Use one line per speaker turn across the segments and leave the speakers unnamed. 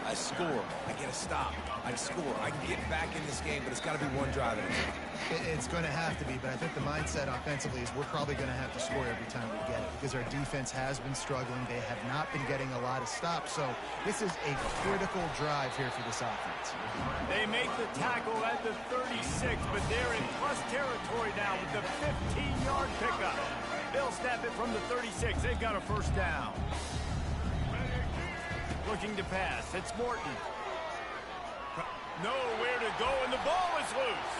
I score, I get a stop, I score, I can get back in this game, but it's got to be one drive at a time.
It's going to have to be, but I think the mindset offensively is we're probably going to have to score every time we get it because our defense has been struggling. They have not been getting a lot of stops, so this is a critical drive here for this offense.
They make the tackle at the 36, but they're in plus territory now with the 15-yard pickup. They'll snap it from the 36. They've got a first down. Looking to pass. It's Morton. Nowhere to go, and the ball is loose.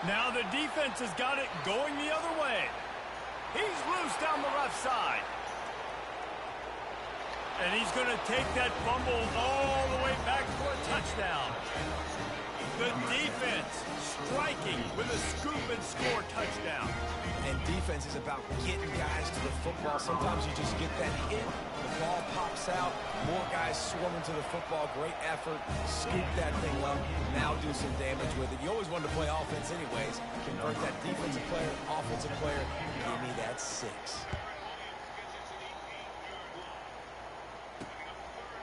Now the defense has got it going the other way. He's loose down the left side. And he's going to take that fumble all the way back for a touchdown. The defense striking with a scoop and score touchdown.
And defense is about getting guys to the football. Sometimes you just get that hit, the ball pops out, more guys swarming to the football. Great effort, scoop that thing up, now do some damage with it. You always wanted to play offense anyways. Convert that defensive player, offensive player, give me that 6.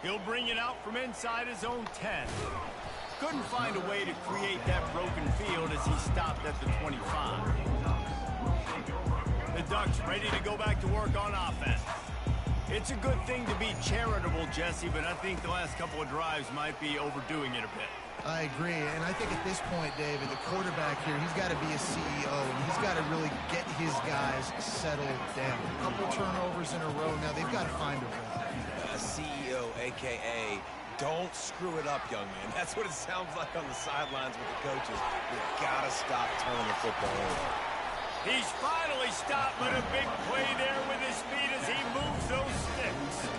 He'll bring it out from inside his own 10. Couldn't find a way to create that broken field as he stopped at the 25. The Ducks ready to go back to work on offense. It's a good thing to be charitable, Jesse, but I think the last couple of drives might be overdoing it a bit.
I agree, and I think at this point, David, the quarterback here, he's got to be a CEO, and he's got to really get his guys settled down. A couple turnovers in a row now. They've got to find a rhythm.
A CEO, a.k.a. don't screw it up, young man. That's what it sounds like on the sidelines with the coaches. You've got to stop turning the football over.
He's finally stopped, but a big play there with his feet as he moves those sticks.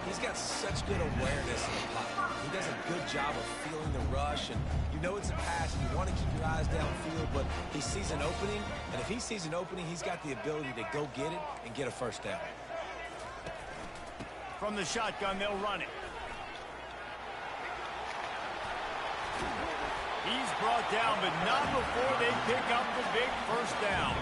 He's got such good awareness in the pocket. He does a good job of feeling the rush, and you know it's a pass, and you want to keep your eyes downfield, but he sees an opening, and if he sees an opening, he's got the ability to go get it and get a first down.
From the shotgun, they'll run it. He's brought down, but not before they pick up the big first down.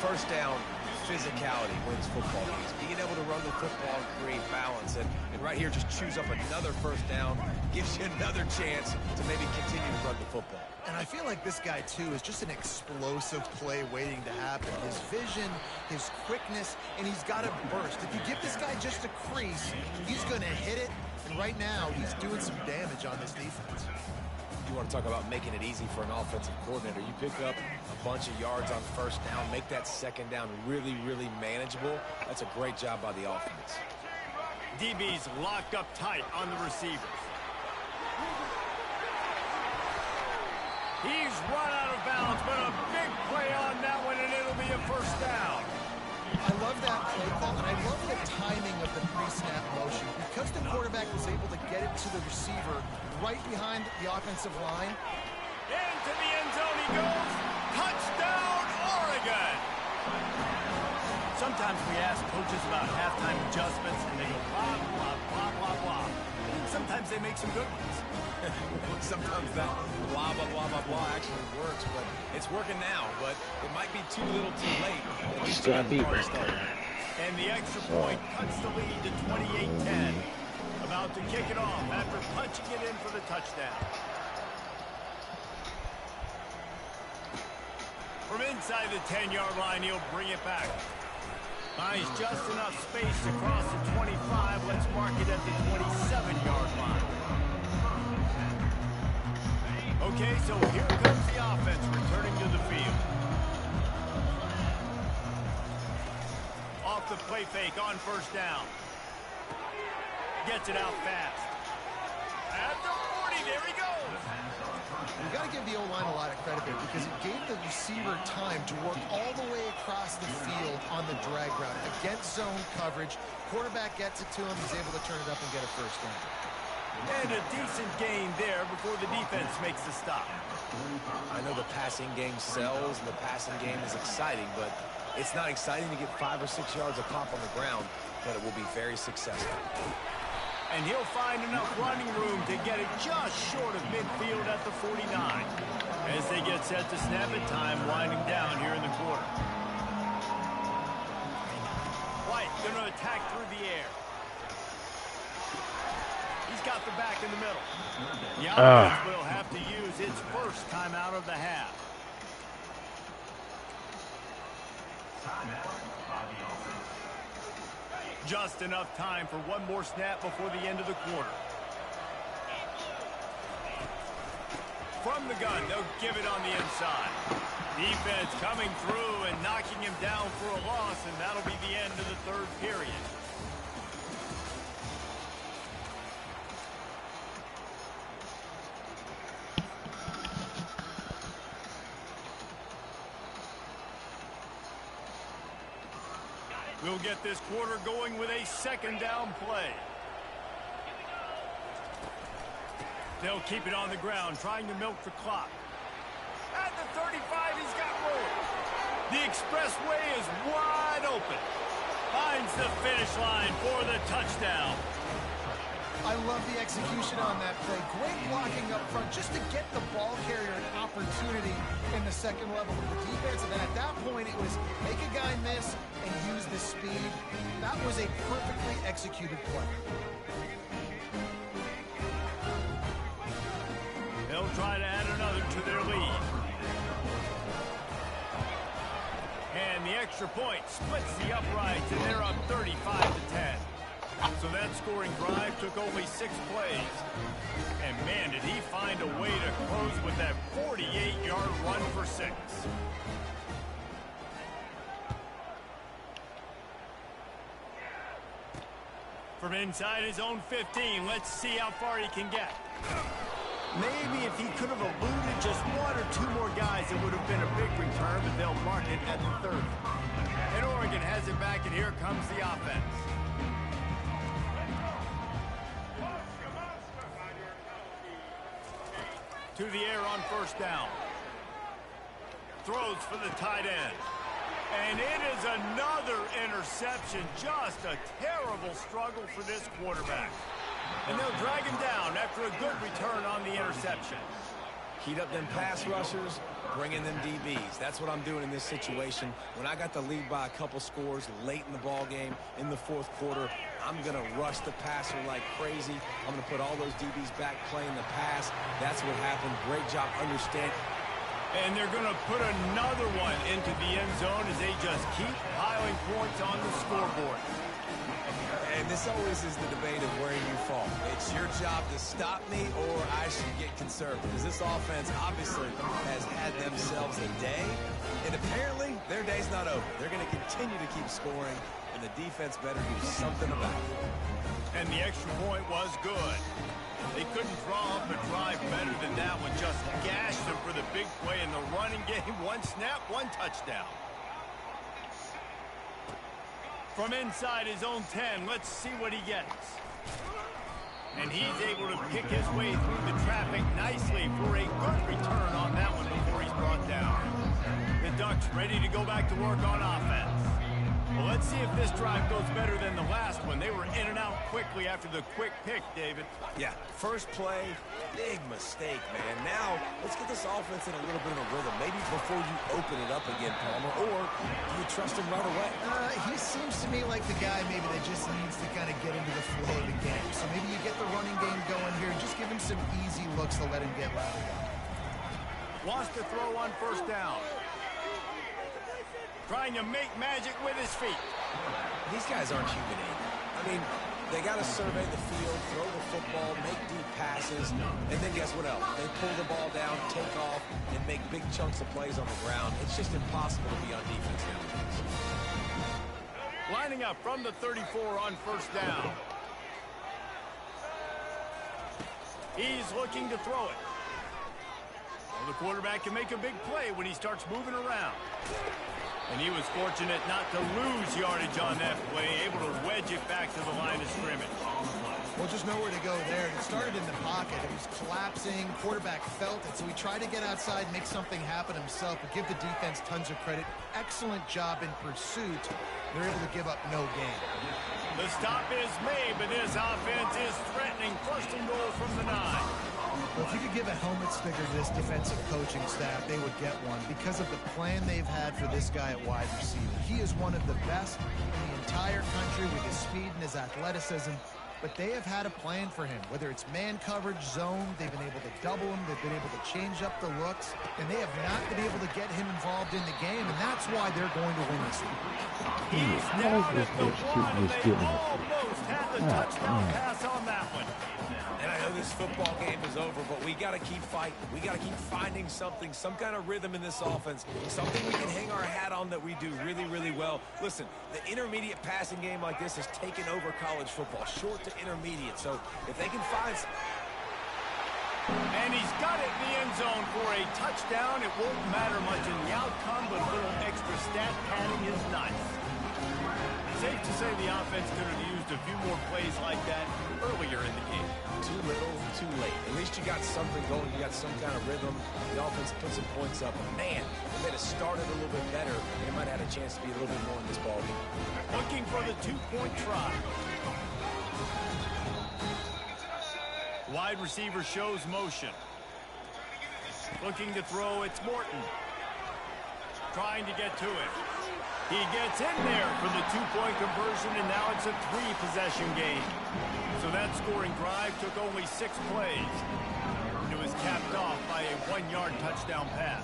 First down, physicality wins football games. Being able to run the football and create balance. And right here, just choose up another first down, gives you another chance to maybe continue to run the football.
And I feel like this guy, too, is just an explosive play waiting to happen. His vision, his quickness, and he's got a burst. If you give this guy just a crease, he's going to hit it. And right now, he's doing some damage on this defense.
You want to talk about making it easy for an offensive coordinator. You pick up a bunch of yards on first down, make that second down really, really manageable. That's a great job by the offense.
DB's locked up tight on the receivers. He's run out of bounds, but a big play on that one, and it'll be a first down.
I love that play call, and I love the timing of the pre-snap motion. Because the quarterback was able to get it to the receiver right behind the offensive line.
Into the end zone he goes. Touchdown, Oregon! Sometimes we ask coaches about halftime adjustments, and they go blah, blah, blah, blah, blah. And sometimes they make some good ones.
Sometimes that blah, blah, blah, blah, blah actually works, but it's working now, but it might be too little too late.
And the extra point cuts the lead to 28-10. About to kick it off after punching it in for the touchdown. From inside the 10-yard line, he'll bring it back. Finds just enough space to cross the 25. Let's mark it at the 27-yard line. Okay, so here comes the offense returning to the field. Off the play fake on first down. Gets it out fast. At the 40, there he goes.
We've got to give the O-line a lot of credit there because it gave the receiver time to work all the way across the field on the drag route. Against zone coverage, quarterback gets it to him, he's able to turn it up and get a first down.
And a decent gain there before the defense makes the stop.
I know the passing game sells and the passing game is exciting, but it's not exciting to get 5 or 6 yards a pop on the ground, but it will be very successful.
And he'll find enough running room to get it just short of midfield at the 49. As they get set to snap it, time winding down here in the quarter. White going to attack through the air. He's got the back in the middle. The offense will have to use its first timeout of the half. Just enough time for one more snap before the end of the quarter. From the gun, they'll give it on the inside. Defense coming through and knocking him down for a loss, and that'll be the end of the third period. We'll get this quarter going with a second down play. They'll keep it on the ground, trying to milk the clock. At the 35, he's got room. The expressway is wide open. Finds the finish line for the touchdown.
I love the execution on that play. Great blocking up front just to get the ball carrier an opportunity in the second level of the defense. And then at that point, it was make a guy miss and use the speed. That was a perfectly executed play.
They'll try to add another to their lead. And the extra point splits the uprights, and they're up 35-10. So that scoring drive took only 6 plays. And man, did he find a way to close with that 48-yard run for 6. From inside his own 15, let's see how far he can get. Maybe if he could have eluded just 1 or 2 more guys, it would have been a big return, but they'll mark it at the 30. And Oregon has it back, and here comes the offense. To the air on first down. Throws for the tight end. And it is another interception. Just a terrible struggle for this quarterback. And they'll drag him down after a good return on the interception.
Heat up them pass rushers, bring in them DBs. That's what I'm doing in this situation. When I got the lead by a couple scores late in the ball game in the fourth quarter, I'm going to rush the passer like crazy. I'm going to put all those DBs back playing the pass. That's what happened. Great job understanding.
And they're going to put another one into the end zone as they just keep piling points on the scoreboard.
And this always is the debate of where you fall. It's your job to stop me, or I should get conservative. Because this offense obviously has had themselves a day, and apparently their day's not over. They're going to continue to keep scoring, and the defense better do something about it.
And the extra point was good. They couldn't draw up a drive better than that one. Just gashed them for the big play in the running game. 1 snap, 1 touchdown. From inside his own 10, let's see what he gets. And he's able to pick his way through the traffic nicely for a good return on that one before he's brought down. The Ducks ready to go back to work on offense. Well, let's see if this drive goes better than the last one. They were in and out quickly after the quick pick, David.
Yeah, first play, big mistake, man. Now, let's get this offense in a little bit of a rhythm. Maybe before you open it up again, Palmer, or do you trust him right away?
He seems to me like the guy maybe that just needs to kind of get into the flow of the game. So maybe you get the running game going here and just give him some easy looks to let him get routed up.
Wants to throw on first down. Trying to make magic with his feet.
These guys aren't human aid. I mean, they got to survey the field, throw the football, make deep passes, and then guess what else? They pull the ball down, take off, and make big chunks of plays on the ground. It's just impossible to be on defense nowadays.
Lining up from the 34 on first down. He's looking to throw it. Well, the quarterback can make a big play when he starts moving around. And he was fortunate not to lose yardage on that play, able to wedge it back to the line of scrimmage.
Well, just nowhere to go there. It started in the pocket. It was collapsing. Quarterback felt it, so he tried to get outside, make something happen himself, but give the defense tons of credit. Excellent job in pursuit. They're able to give up no gain.
The stop is made, but this offense is threatening. First and goal from the 9.
Well, if you could give a helmet sticker to this defensive coaching staff, they would get one because of the plan they've had for this guy at wide receiver. He is one of the best in the entire country with his speed and his athleticism. but they have had a plan for him. Whether it's man coverage, zone, they've been able to double him, they've been able to change up the looks, and they have not been able to get him involved in the game, and that's why they're going to win this week.
He's down at the one, and they almost had the touchdown pass on that one.
And I know this football game is over, but we got to keep fighting. We got to keep finding something, some kind of rhythm in this offense, something we can hang our hat on that we do really, really well. Listen, the intermediate passing game like this has taken over college football, short to intermediate. So if they can find some...
And he's got it in the end zone for a touchdown. It won't matter much in the outcome, but a little extra stat padding is nice. Safe to say the offense could have used a few more plays like that earlier in the game.
Too little, too late. At least you got something going. You got some kind of rhythm. The offense put some points up. Man, if they'd have started a little bit better, they might have had a chance to be a little bit more in this ballgame.
Looking for the two-point try. Wide receiver shows motion. Looking to throw, it's Morton. Trying to get to it. He gets in there for the two-point conversion, and now it's a three-possession game. So that scoring drive took only 6 plays. It was capped off by a 1-yard touchdown pass.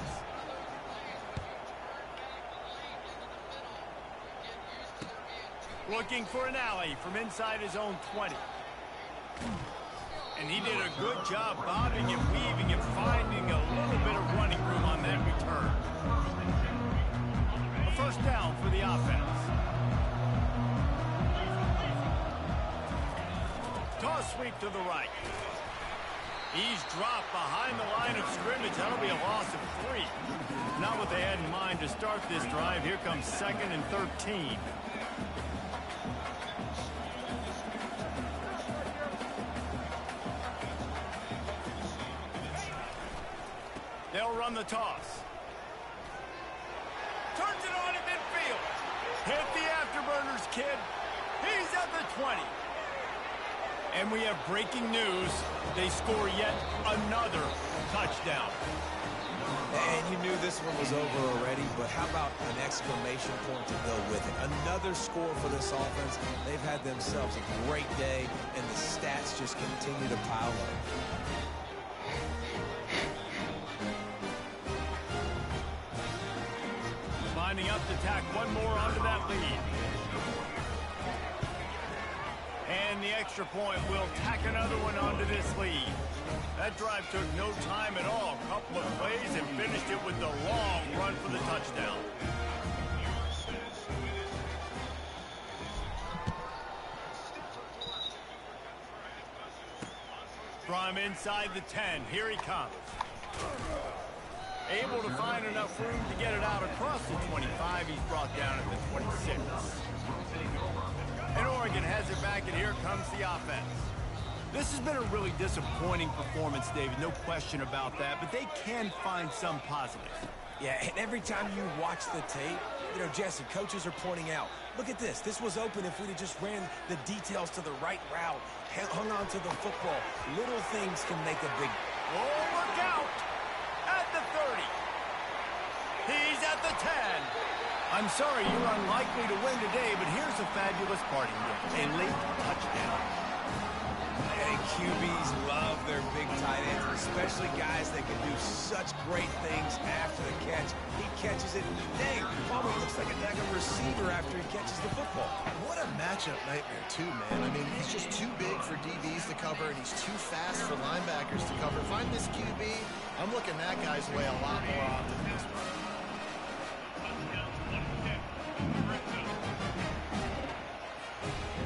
Looking for an alley from inside his own 20. And he did a good job bobbing and weaving and finding a little bit of running room on that return. A first down for the offense. Toss sweep to the right. He's dropped behind the line of scrimmage. That'll be a loss of 3. Not what they had in mind to start this drive. Here comes 2nd and 13. They'll run the toss. Turns it on in midfield. Hit the afterburners, kid. He's at the 20. And we have breaking news. They score yet another touchdown.
And you knew this one was over already, but how about an exclamation point to go with it? Another score for this offense. They've had themselves a great day, and the stats just continue to pile up.
Lining up to tack one more onto that lead. And the extra point will tack another one onto this lead. That drive took no time at all. A couple of plays and finished it with the long run for the touchdown. From inside the 10, here he comes. Able to find enough room to get it out across the 25. He's brought down at the 26. And Oregon has it back, and here comes the offense. This has been a really disappointing performance, David, no question about that, but they can find some positives.
Yeah, and every time you watch the tape, you know, Jesse, coaches are pointing out, look at this. This was open if we'd have just ran the details to the right route, hung on to the football. Little things can make a big...
Oh, look out! At the 30. He's at the 10. I'm sorry you're unlikely to win today, but here's a fabulous parting gift. A late touchdown.
And QBs love their big tight ends, especially guys that can do such great things after the catch. He catches it, and dang, almost looks like a receiver after he catches the football.
What a matchup nightmare, too, man. I mean, he's just too big for DBs to cover, and he's too fast for linebackers to cover. Find this QB, I'm looking that guy's way a lot more often than this one.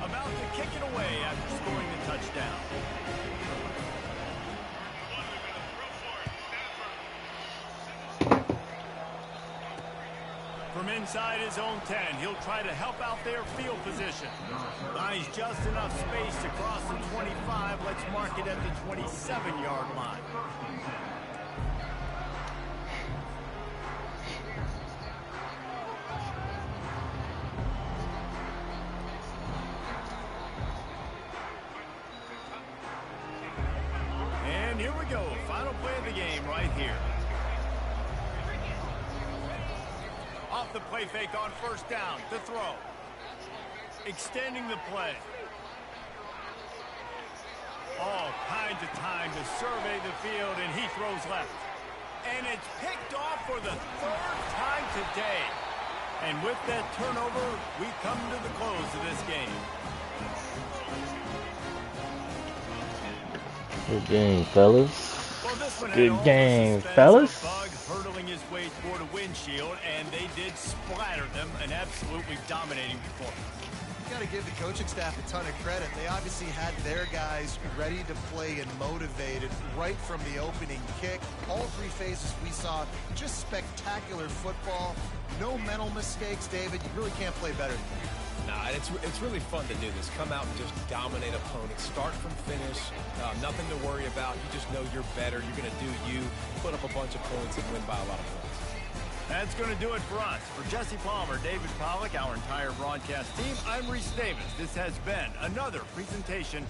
About to kick it away after scoring the touchdown. From inside his own 10, he'll try to help out their field position. Buys just enough space to cross the 25. Let's mark it at the 27-yard line. And here we go, final play of the game right here. Off the play fake on first down to throw. Extending the play. All kinds of time to survey the field, and he throws left. And it's picked off for the third time today. And with that turnover, we come to the close of this game.
Good game, fellas.
Well, this one
Good
had
game,
all the suspense
fellas.
of a bug hurtling his way toward a windshield, and they did splatter them, an absolutely dominating performance.
Got to give the coaching staff a ton of credit. They obviously had their guys ready to play and motivated right from the opening kick. All three phases we saw just spectacular football. No mental mistakes, David. You really can't play better than that.
Nah, it's really fun to do this. Come out and just dominate opponents. Start from finish. Nothing to worry about. You just know you're better. You're going to do you. Put up a bunch of points and win by a lot of points.
That's going to do it for us. For Jesse Palmer, David Pollack, our entire broadcast team, I'm Reese Davis. This has been another presentation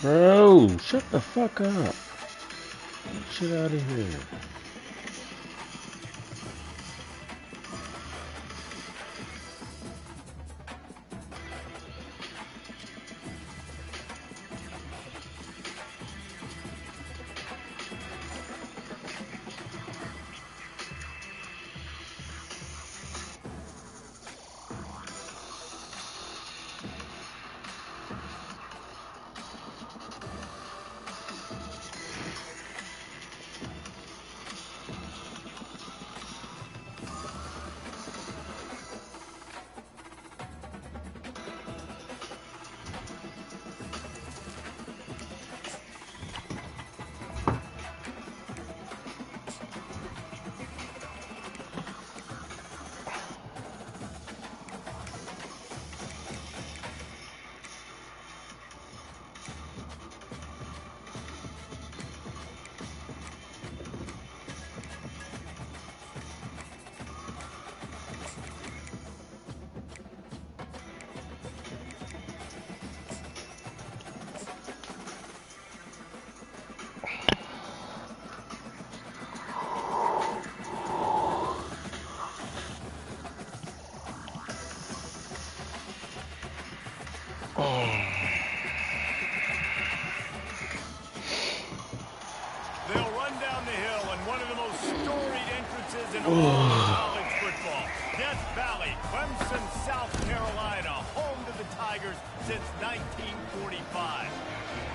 Bro, shut the fuck up. Get shit out of here.
They'll run down the hill in one of the most storied entrances in all of college football. Death Valley, Clemson, South Carolina, home to the Tigers since 1945.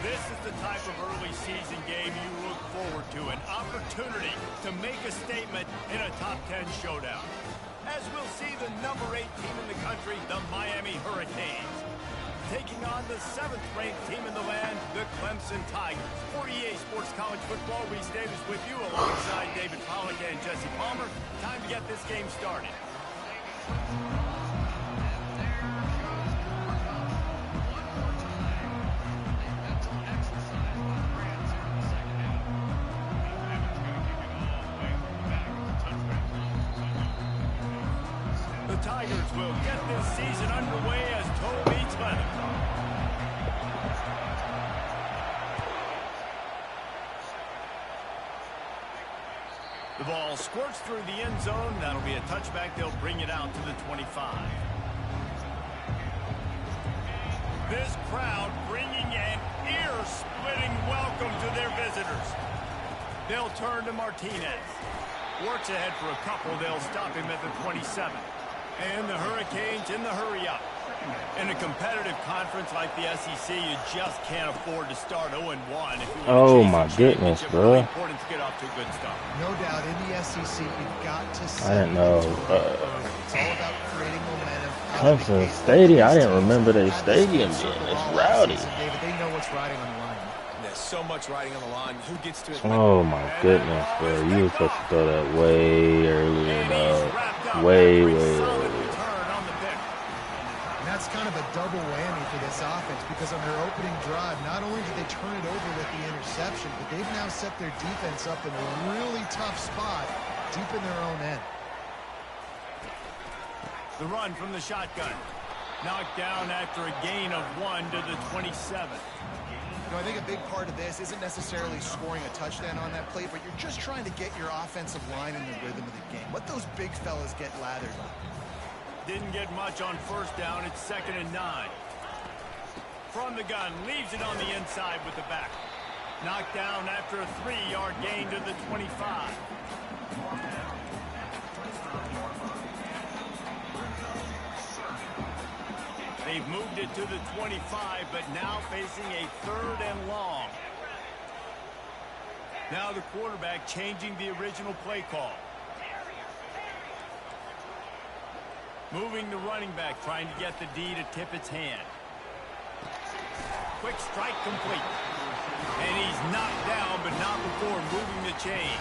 This is the type of early season game you look forward to, an opportunity to make a statement in a top 10 showdown. As we'll see the number 8 team in the country, the Miami Hurricanes, taking on the 7th-ranked team in the land, the Clemson Tigers. For EA Sports College Football, Reese Davis with you alongside David Pollock and Jesse Palmer. Time to get this game started. The Tigers will get this season underway as toe meets leather. The ball squirts through the end zone. That'll be a touchback. They'll bring it out to the 25. This crowd bringing an ear-splitting welcome to their visitors. They'll turn to Martinez. Works ahead for a couple. They'll stop him at the 27. And the Hurricanes in the hurry-up. In a competitive conference like the SEC, you just can't afford to start 0-1.
Oh my goodness, bro!
Important to get off to a good start.
No doubt, in the SEC, you've got to.
I didn't know.
It's all about creating momentum.
Clemson Stadium. I didn't remember their stadium being this rowdy.
David, they know what's riding on the line.
There's so much riding on the line. Who gets to it?
Oh my goodness, bro! You were supposed to throw that way earlier, dog. Way earlier.
That's kind of a double whammy for this offense because on their opening drive, not only did they turn it over with the interception, but they've now set their defense up in a really tough spot deep in their own end.
The run from the shotgun. Knocked down after a gain of 1 to the 27.
I think a big part of this isn't necessarily scoring a touchdown on that play, but you're just trying to get your offensive line in the rhythm of the game. Let those big fellas get lathered up.
Didn't get much on first down. It's 2nd and 9. From the gun, leaves it on the inside with the back. Knocked down after a 3-yard gain to the 25. They've moved it to the 25, but now facing a 3rd and long. Now the quarterback changing the original play call. Moving the running back, trying to get the D to tip its hand. Quick strike complete. And he's knocked down, but not before moving the chain.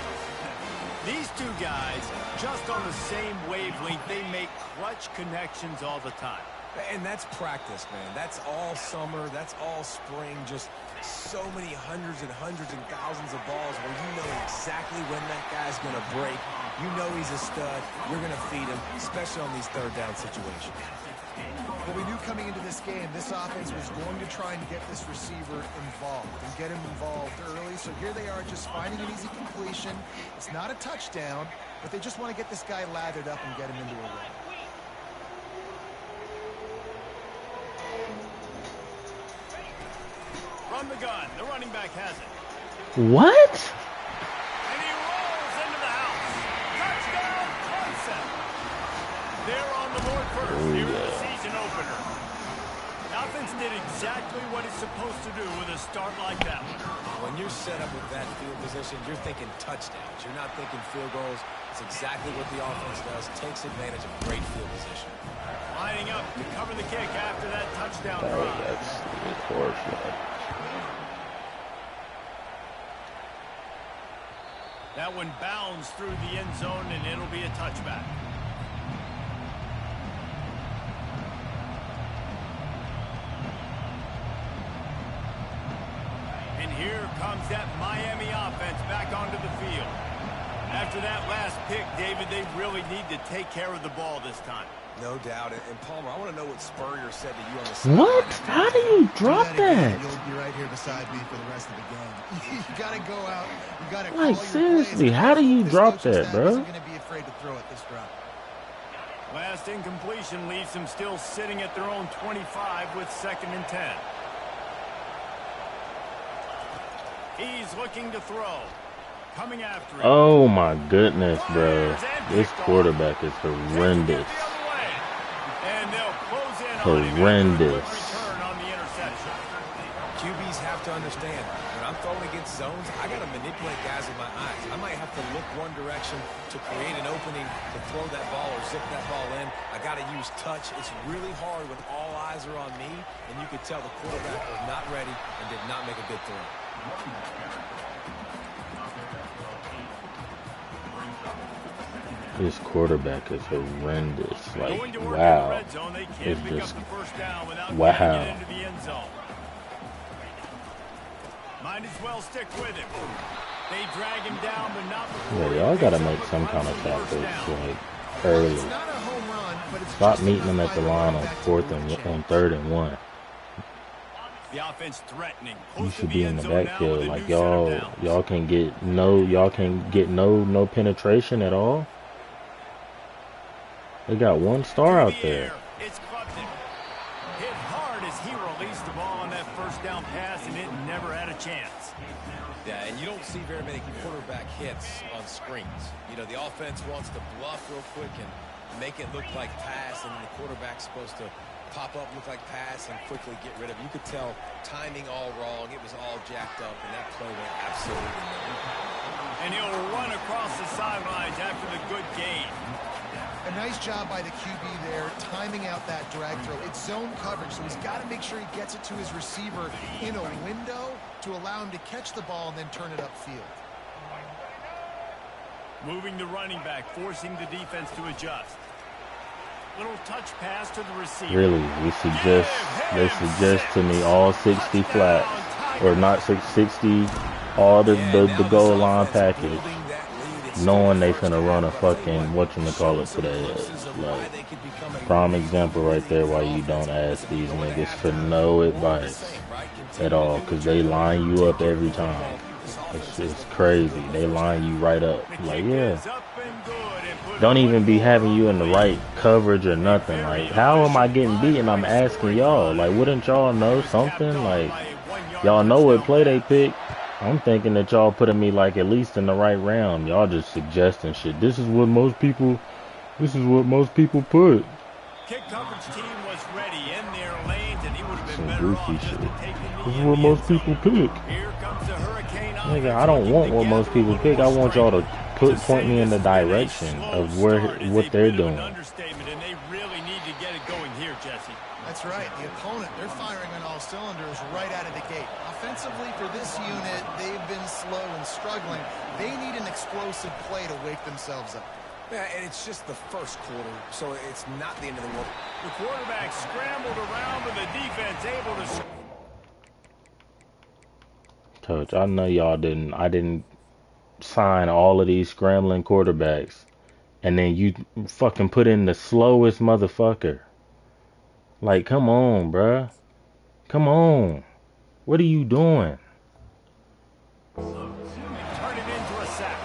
These two guys, just on the same wavelength, they make clutch connections all the time.
And that's practice, man. That's all summer. That's all spring. Just so many hundreds and thousands of balls where you know exactly when that guy's going to break. You know he's a stud. You're going to feed him, especially on these 3rd down situations.
Well, we knew coming into this game, this offense was going to try and get this receiver involved and get him involved early. So here they are just finding an easy completion. It's not a touchdown, but they just want to get this guy lathered up and get him into a run.
From the gun, the running back has it.
What?
And he rolls into the house. Touchdown, Clemson. They're on the board first. Here's the season opener. Offense did exactly what it's supposed to do with a start like that one.
When you're set up with that field position, you're thinking touchdowns. You're not thinking field goals. It's exactly what the offense does. Takes advantage of great field position.
Lining up to cover the kick after that touchdown drive.
That's horrible.
That one bounds through the end zone, and it'll be a touchback. And here comes that Miami offense back onto the field. After that last pick, David, they really need to take care of the ball this time.
No doubt. And Palmer, I want to know what Spurrier said to you on the side.
What? How do you drop that?
You'll be right here beside me for the rest of the game. You got to go out. You got to
like, seriously, how do you drop that, bro?
Isn't going to be afraid to throw it this route.
Last incompletion leaves them still sitting at their own 25 with 2nd and 10. He's looking to throw. Coming after him.
Oh my goodness, bro. This quarterback is horrendous.
And they'll close in
horrendous.
Return on the interception.
QBs have to understand, when I'm throwing against zones, I got to manipulate guys with my eyes. I might have to look one direction to create an opening to throw that ball or zip that ball in. I got to use touch. It's really hard when all eyes are on me, and you could tell the quarterback was not ready and did not make a good throw.
This quarterback is horrendous. Like, wow. It's just, wow.
Might as well stick with him. They drag him down, but not
yeah, y'all gotta make some kind of tackles, like, early. Stop meeting them at the line on 3rd and 1.
The offense threatening.
You should be in the backfield. Like, y'all can get no penetration at all. They got 1 star out there.
It's Clubton. Hit hard as he released the ball on that 1st down pass, and it never had a chance.
Yeah, and you don't see very many quarterback hits on screens. You know, the offense wants to bluff real quick and make it look like pass, and then the quarterback's supposed to pop up, look like pass, and quickly get rid of it. You could tell timing all wrong. It was all jacked up, and that play went absolutely nowhere.
And he'll run across the sidelines after the good gain.
A nice job by the QB there, timing out that drag throw. It's zone coverage, so he's got to make sure he gets it to his receiver in a window to allow him to catch the ball and then turn it upfield.
Moving the running back, forcing the defense to adjust. Little touch pass to the receiver.
Really, they suggest to me all 60 flats, or not 60, all the goal line package, knowing they finna run a fucking whatchamacallit today. Like, prime example right there why you don't ask these niggas for no advice at all, because they line you up every time. It's crazy. They line you right up. Like, yeah. Don't even be having you in the right coverage or nothing. Like, how am I getting beaten? I'm asking y'all. Like, wouldn't y'all know something? Like, y'all know what play they pick. I'm thinking that y'all putting me, like, at least in the right round. Y'all just suggesting shit. This is what most people put.
Kick coverage team was ready in their lanes, and he would have been
some
better off
goofy
just
shit.
taking
This is what most people pick.
Here comes the hurricane.
Nigga, I don't want what most people pick. I want y'all to point me in the direction of what they're doing.
Understatement, and they really need to get it going here, Jesse.
That's right. The opponent, they're firing on all cylinders right out of the gate. Offensively, for this unit, they've been slow and struggling. They need an explosive play to wake themselves up.
Yeah, and it's just the first quarter, so it's not the end of the world.
The quarterback scrambled around, but the defense able to...
Coach, I know y'all didn't. I didn't sign all of these scrambling quarterbacks, and then you fucking put in the slowest motherfucker. Like, come on, bruh. Come on. What are you doing?
Turn it into a sack.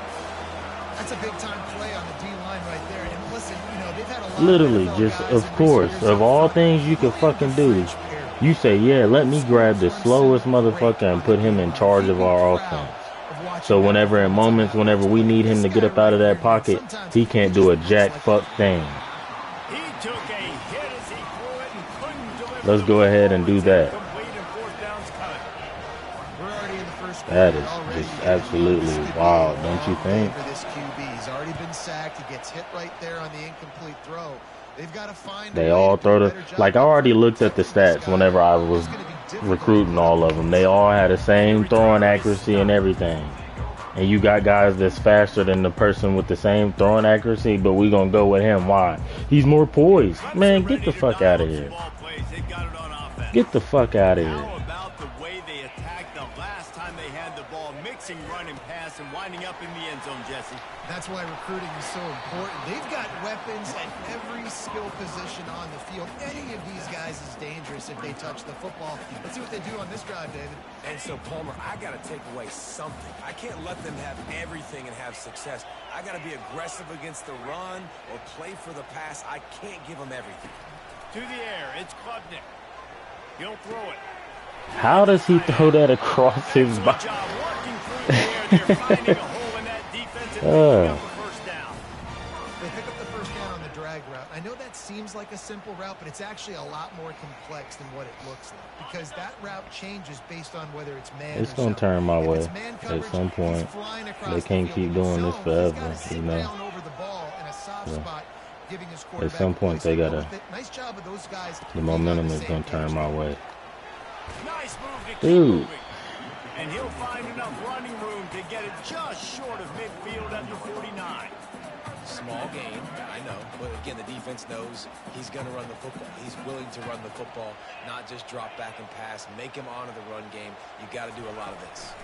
That's a big-time play on the D-line right there. And listen, you know, they've had a lot
Literally,
of
just,
guys
of course, of all things you could fucking do, you say, yeah, let me grab the slowest motherfucker and put him in charge of our offense. So whenever we need him to get up out of that pocket, he can't do a jack fuck thing.
He took a hit as he threw it and couldn't deliver.
Let's go ahead and do that. That is just absolutely wild, don't you think?
For this QB, he's already been sacked. He gets hit right there on the incomplete throw. They've got to find.
They all throw the, like, I already looked at the stats whenever I was recruiting all of them. They all had the same throwing accuracy and everything. And you got guys that's faster than the person with the same throwing accuracy, but we gonna go with him. Why? He's more poised. Man, get the fuck out of here. Get the fuck out of here.
How about the way they attacked the last time they had the ball, mixing run and pass pass and winding up in the end zone, Jesse.
That's why recruiting is so important. They've got weapons at every skill position on the field. Any of these guys is dangerous if they touch the football. Let's see what they do on this drive, David.
And so, Palmer, I got to take away something. I can't let them have everything and have success. I got to be aggressive against the run or play for the pass. I can't give them everything.
To the air, it's Klubnik. He'll throw it.
How does he throw that across his body?
Job working through the air. They're finding a hole in that defense and picking up a first down.
They pick up the first down on the drag route. I know that seems like a simple route, but it's actually a lot more complex than what it looks like, because that route changes based on whether it's man
It's
or
going
zone.
to turn my way
Coverage,
at some point. They can't keep doing this forever, you know.
Over the ball in a soft spot, giving his
At some point, they got to,
nice job of those guys.
the momentum is going to turn my way.
Nice move to keep
Dude.
moving. And he'll find enough running room to get it just short of midfield at the 49.
Small gain, I know. But again, the defense knows he's going to run the football. He's willing to run the football, not just drop back and pass. Make him honor the run game. You got to do a lot of this.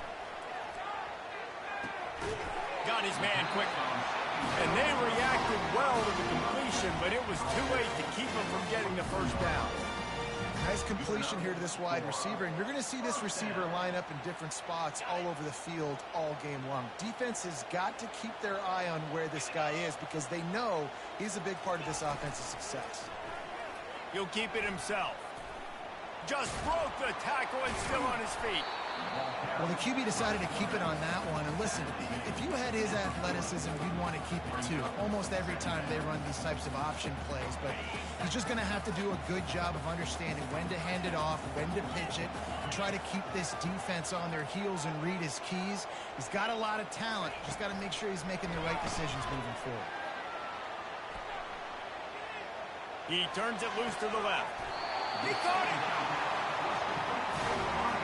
Got his man quick. And they reacted well to the completion, but it was too late to keep him from getting the first down.
Nice completion here to this wide receiver, and you're going to see this receiver line up in different spots all over the field all game long. Defense has got to keep their eye on where this guy is, because they know he's a big part of this offense's success.
He'll keep it himself. Just broke the tackle and still on his feet.
Well, the QB decided to keep it on that one. And listen, if you had his athleticism, you'd want to keep it too. Almost every time they run these types of option plays. But he's just going to have to do a good job of understanding when to hand it off, when to pitch it, and try to keep this defense on their heels and read his keys. He's got a lot of talent. Just got to make sure he's making the right decisions moving forward.
He turns it loose to the left. He caught it.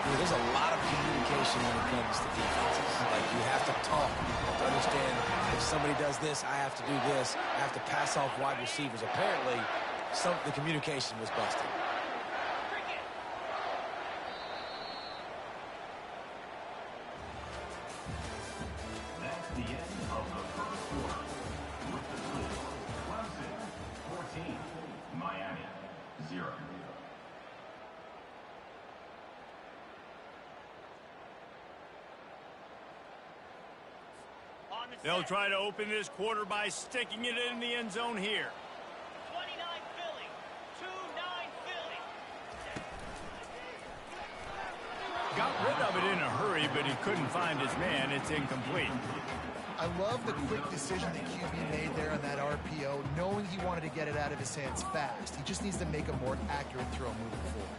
There's a lot of communication when it comes to defenses. Like, you have to talk. You have to understand, if somebody does this, I have to do this. I have to pass off wide receivers. Apparently, the communication was busted.
That's the end of the first quarter. With the score, Clemson 14, Miami 0.
They'll try to open this quarter by sticking it in the end zone here.
29 Philly. 2-9 Philly.
Got rid of it in a hurry, but he couldn't find his man. It's incomplete.
I love the quick decision the QB made there on that RPO, knowing he wanted to get it out of his hands fast. He just needs to make a more accurate throw moving forward.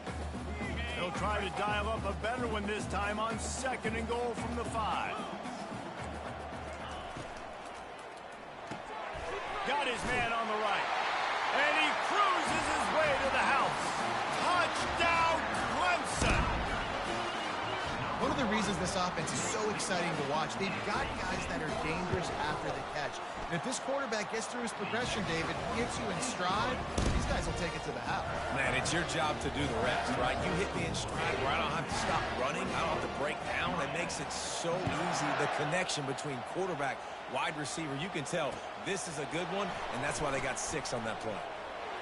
They'll try to dial up a better one this time on 2nd and goal from the 5. Got his man on the right. And he cruises his way to the house. Touchdown, Clemson!
One of the reasons this offense is so exciting to watch, they've got guys that are dangerous after the catch. And if this quarterback gets through his progression, David, gets you in stride, these guys will take it to the house.
Man, it's your job to do the rest, right? You hit me in stride where I don't have to stop running. I don't have to break down. It makes it so easy, the connection between quarterback, wide receiver. You can tell this is a good one, and that's why they got 6 on that play.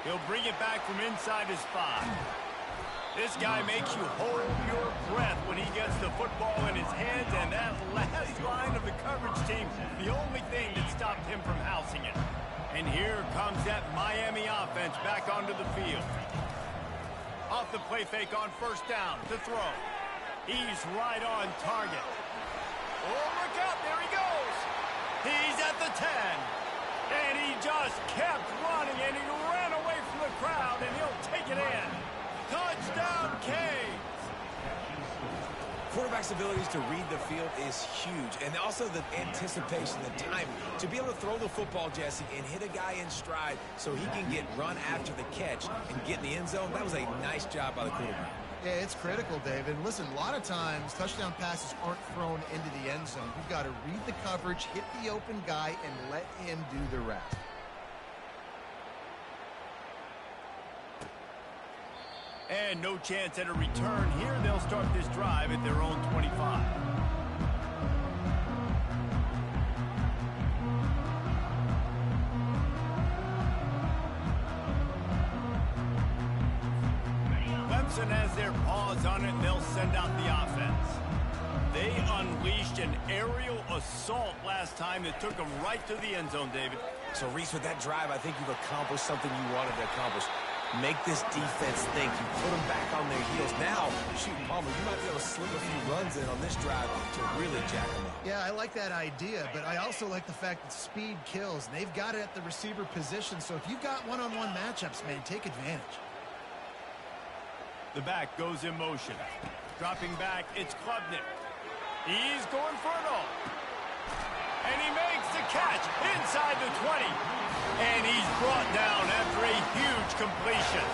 He'll bring it back from inside his 5. This guy makes you hold your breath when he gets the football in his hands, and that last line of the coverage team, the only thing that stopped him from housing it. And here comes that Miami offense back onto the field. Off the play fake on 1st down to throw. He's right on target. Oh, look out, there he goes. He's at the 10. And he just kept running, and he ran away from the crowd, and he'll take it in. Touchdown, Canes!
Quarterback's abilities to read the field is huge, and also the anticipation, the timing. To be able to throw the football, Jesse, and hit a guy in stride so he can get run after the catch and get in the end zone, that was a nice job by the quarterback.
Yeah, it's critical, David. Listen, a lot of times touchdown passes aren't thrown into the end zone. You've got to read the coverage, hit the open guy, and let him do the rest.
And no chance at a return here. They'll start this drive at their own 25. Wilson has their paws on it, and they'll send out the offense. They unleashed an aerial assault last time that took them right to the end zone, David.
So, Reese, with that drive, I think you've accomplished something you wanted to accomplish. Make this defense think. You put them back on their heels. Now, shoot, Palmer, you might be able to slip a few runs in on this drive to really jack them up.
Yeah, I like that idea, but I also like the fact that speed kills. And they've got it at the receiver position, so if you've got one-on-one matchups, man, take advantage.
The back goes in motion. Dropping back, it's Klubnik. He's going for it all. And he makes the catch inside the 20. And he's brought down after a huge completion.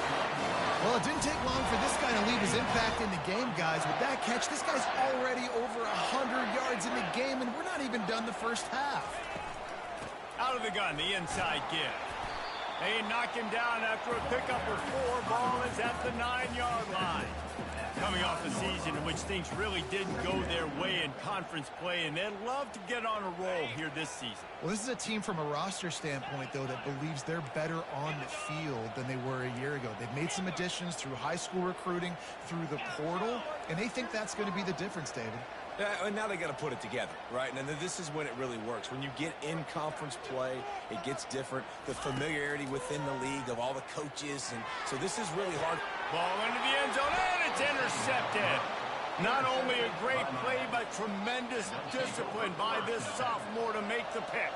Well, it didn't take long for this guy to leave his impact in the game, guys. With that catch, this guy's already over 100 yards in the game, and we're not even done the first half.
Out of the gun, the inside give. They knock him down after a pickup of 4. Ball is at the 9-yard line. Coming off a season in which things really didn't go their way in conference play, and they'd love to get on a roll here this season.
Well, this is a team from a roster standpoint, though, that believes they're better on the field than they were a year ago. They've made some additions through high school recruiting, through the portal, and they think that's going to be the difference, David.
Yeah, and now they got to put it together, right? And this is when it really works. When you get in conference play, it gets different. The familiarity within the league of all the coaches, and so this is really hard.
Ball into the end zone, and it's intercepted. Not only a great play, but tremendous discipline by this sophomore to make the pick.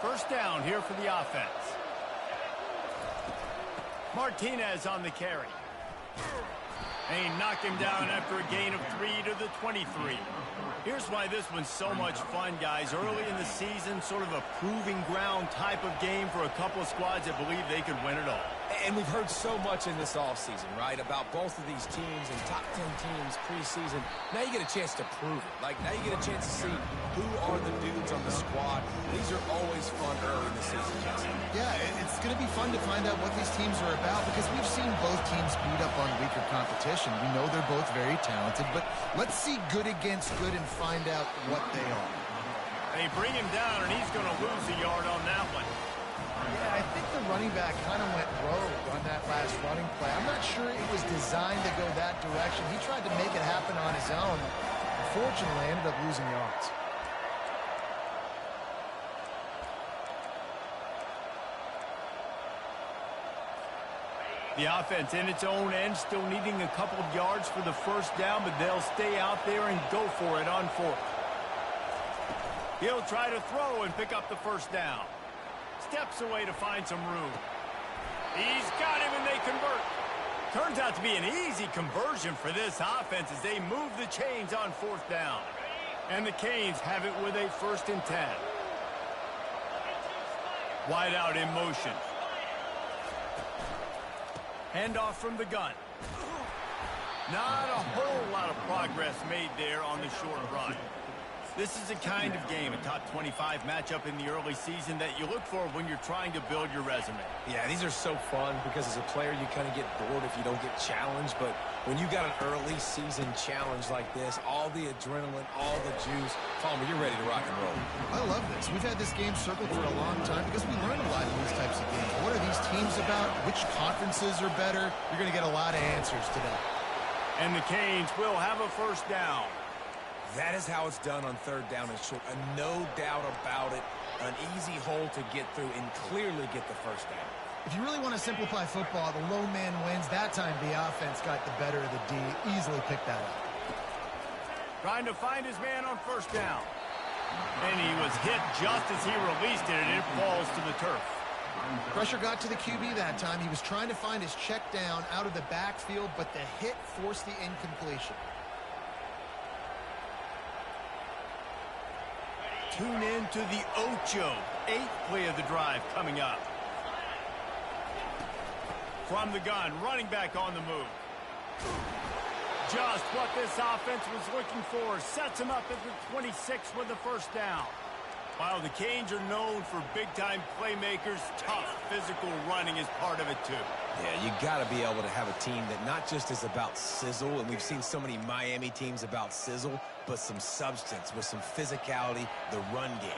First down here for the offense. Martinez on the carry. And he knocked him down after a gain of 3 to the 23. Here's why this one's so much fun, guys. Early in the season, sort of a proving ground type of game for a couple of squads that believe they could win it all.
And we've heard so much in this offseason, right, about both of these teams and top 10 teams preseason. Now you get a chance to prove it. Like, now you get a chance to see who are the dudes on the squad. These are always fun early in the season, Jesse.
Yeah, it's going to be fun to find out what these teams are about because we've seen both teams beat up on weaker competition. We know they're both very talented, but let's see good against good and find out what they are.
They bring him down, and he's going to lose a yard on that one.
Yeah, I think the running back kind of went rogue on that last running play. I'm not sure it was designed to go that direction. He tried to make it happen on his own. Unfortunately, ended up losing yards.
The offense in its own end, still needing a couple of yards for the first down, but they'll stay out there and go for it on 4th. He'll try to throw and pick up the first down. Steps away to find some room. He's got him, and they convert. Turns out to be an easy conversion for this offense as they move the chains on 4th down. And the Canes have it with a 1st and 10. Wide out in motion. Handoff from the gun. Not a whole lot of progress made there on the short run. This is the kind of game, a top 25 matchup in the early season that you look for when you're trying to build your resume.
Yeah, these are so fun because as a player you kind of get bored if you don't get challenged, but when you got an early season challenge like this, all the adrenaline, all the juice, Palmer, you're ready to rock and roll.
I love this. We've had this game circled for a long time because we learn a lot in these types of games. What are these teams about? Which conferences are better? You're going to get a lot of answers today.
And the Canes will have a 1st down.
That is how it's done on 3rd down and short. No doubt about it. An easy hole to get through and clearly get the 1st down.
If you really want to simplify football, the low man wins. That time the offense got the better of the D. Easily picked that up.
Trying to find his man on 1st down. And he was hit just as he released it, and it falls to the turf.
Pressure got to the QB that time. He was trying to find his check down out of the backfield, but the hit forced the incompletion.
Tune in to the Ocho. 8th play of the drive coming up. From the gun, running back on the move. Just what this offense was looking for. Sets him up at the 26 with the 1st down. While the Canes are known for big-time playmakers, tough physical running is part of it too.
Yeah, you got to be able to have a team that not just is about sizzle, and we've seen so many Miami teams about sizzle, but some substance with some physicality, the run game.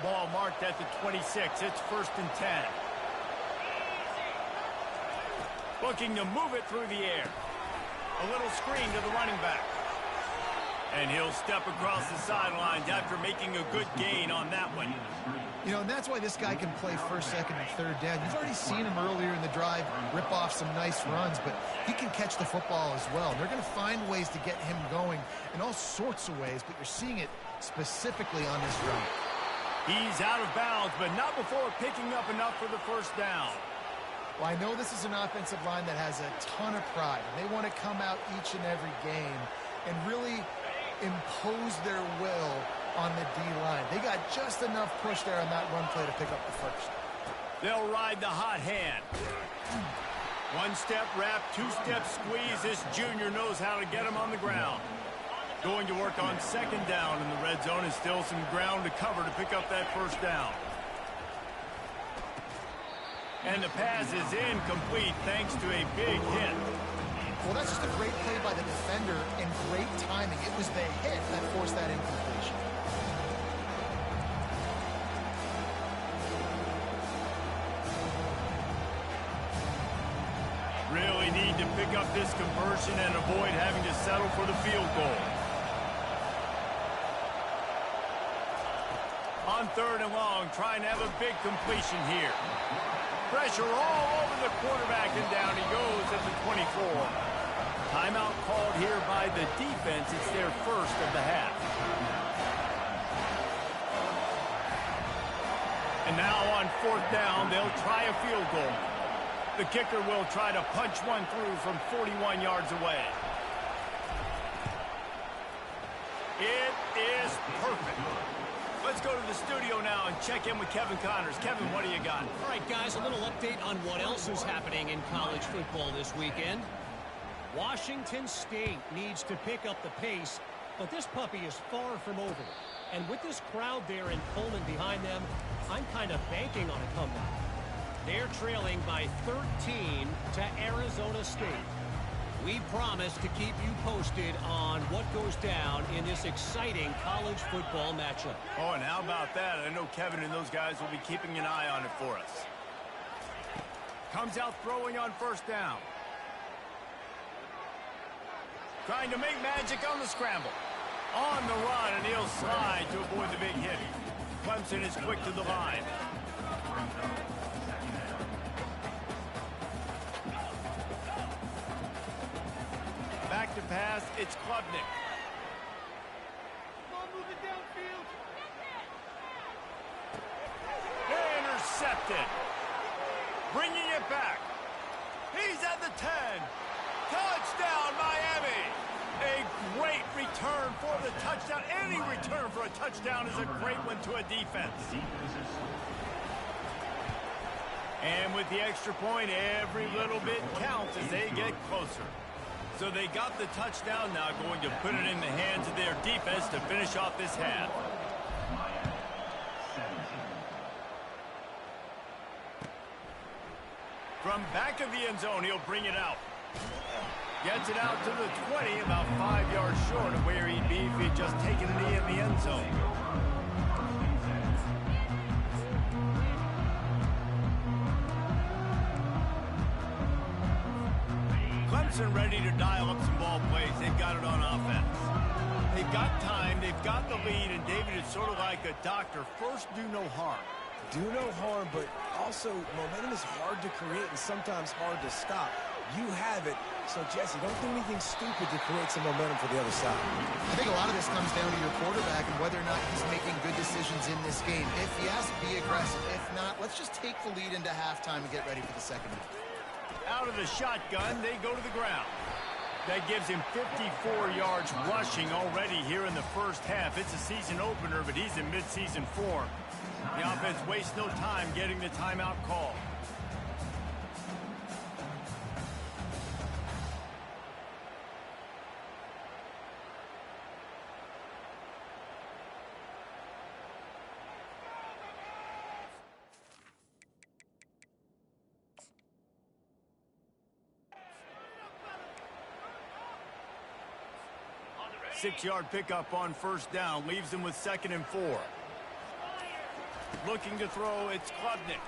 Ball marked at the 26. It's 1st and 10. Looking to move it through the air. A little screen to the running back. And he'll step across the sidelines after making a good gain on that one.
You know, and that's why this guy can play first, second, and third down. You've already seen him earlier in the drive rip off some nice runs, but he can catch the football as well. They're going to find ways to get him going in all sorts of ways, but you're seeing it specifically on this run.
He's out of bounds, but not before picking up enough for the first down.
Well, I know this is an offensive line that has a ton of pride. They want to come out each and every game and really impose their will on the D-line. They got just enough push there on that run play to pick up the first.
They'll ride the hot hand. One-step wrap, two-step squeeze. This junior knows how to get him on the ground. Going to work on second down in the red zone, and still some ground to cover to pick up that first down. And the pass is incomplete thanks to a big hit.
Well, that's just a great play by the defender and great timing. It was the hit that forced that incompletion.
Really need to pick up this conversion and avoid having to settle for the field goal. On third and long, trying to have a big completion here. Pressure all over the quarterback, and down he goes at the 24. Timeout called here by the defense. It's their first of the half. And now on fourth down, they'll try a field goal. The kicker will try to punch one through from 41 yards away. It is perfect. Let's go to the studio now and check in with Kevin Connors. Kevin, what do you got?
All right, guys, a little update on what else is happening in college football this weekend. Washington State needs to pick up the pace, but this puppy is far from over. And with this crowd there in Pullman behind them, I'm kind of banking on a comeback. They're trailing by 13 to Arizona State. We promise to keep you posted on what goes down in this exciting college football matchup.
Oh, and how about that? I know Kevin and those guys will be keeping an eye on it for us. Comes out throwing on first down. Trying to make magic on the scramble. On the run, and he'll slide to avoid the big hit. Clemson is quick to the line. Back to pass, it's Klubnik. Intercepted. Bringing it back. He's at the 10. Touchdown, Miami. A great return for the touchdown. Any return for a touchdown is a great one to a defense. And with the extra point, every little bit counts as they get closer. So they got the touchdown, now going to put it in the hands of their defense to finish off this half. From back of the end zone, he'll bring it out. Gets it out to the 20, about 5 yards short of where he'd be if he'd just taken a knee in the end zone. Clemson ready to dial up some ball plays. They've got it on offense. They've got time, they've got the lead, and David is sort of like a doctor. First, do no harm.
Do no harm, but also momentum is hard to create and sometimes hard to stop. You have it, so Jesse, don't do anything stupid to create some momentum for the other side.
I think a lot of this comes down to your quarterback and whether or not he's making good decisions in this game. If yes, be aggressive. If not, let's just take the lead into halftime and get ready for the second half.
Out of the shotgun, they go to the ground. That gives him 54 yards rushing already here in the first half. It's a season opener, but he's in midseason form. The offense wastes no time getting the timeout call. Six-yard pickup on first down leaves him with 2nd and 4. Looking to throw, it's Klubnik.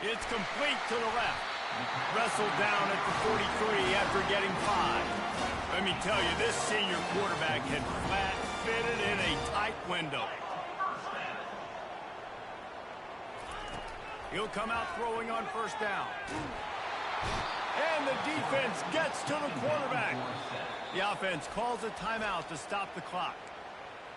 It's complete to the left. Wrestled down at the 43 after getting 5. Let me tell you, this senior quarterback had flat fitted in a tight window. He'll come out throwing on first down. And the defense gets to the quarterback. The offense calls a timeout to stop the clock.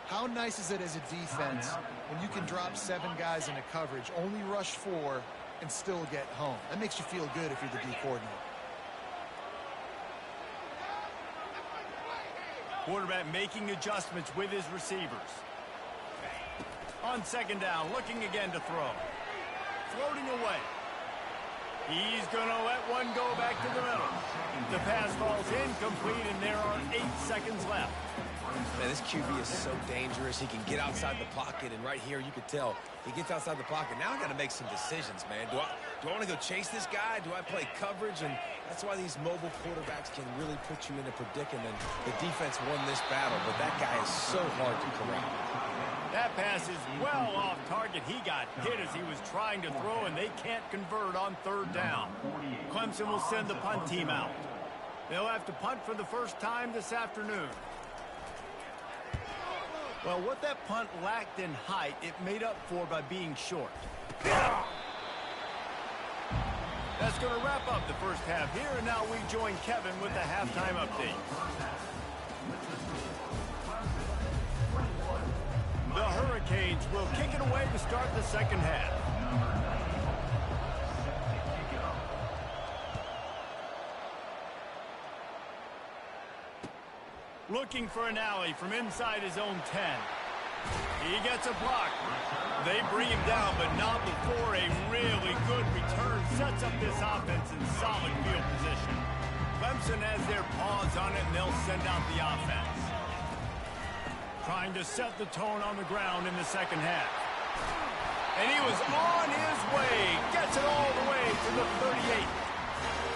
How nice is it as a defense when you can drop 7 guys into coverage, only rush 4, and still get home? That makes you feel good if you're the D coordinator.
Quarterback making adjustments with his receivers. On second down, looking again to throw. Floating away. He's going to let one go back to the middle. The pass falls incomplete, and there are 8 seconds left.
Man, this QB is so dangerous. He can get outside the pocket, and right here you could tell he gets outside the pocket. Now I got to make some decisions, man. Do I want to go chase this guy? Do I play coverage? And that's why these mobile quarterbacks can really put you in a predicament. The defense won this battle, but that guy is so hard to corral.
That pass is well off target. He got hit as he was trying to throw, and they can't convert on third down. Clemson will send the punt team out. They'll have to punt for the first time this afternoon. Well, what that punt lacked in height, it made up for by being short. That's going to wrap up the first half here, and now we join Kevin with the halftime update. The Hurricanes will kick it away to start the second half. Looking for an alley from inside his own 10. He gets a block. They bring him down, but not before a really good return sets up this offense in solid field position. Clemson has their paws on it, and they'll send out the offense. Trying to set the tone on the ground in the second half. And he was on his way. Gets it all the way to the 38.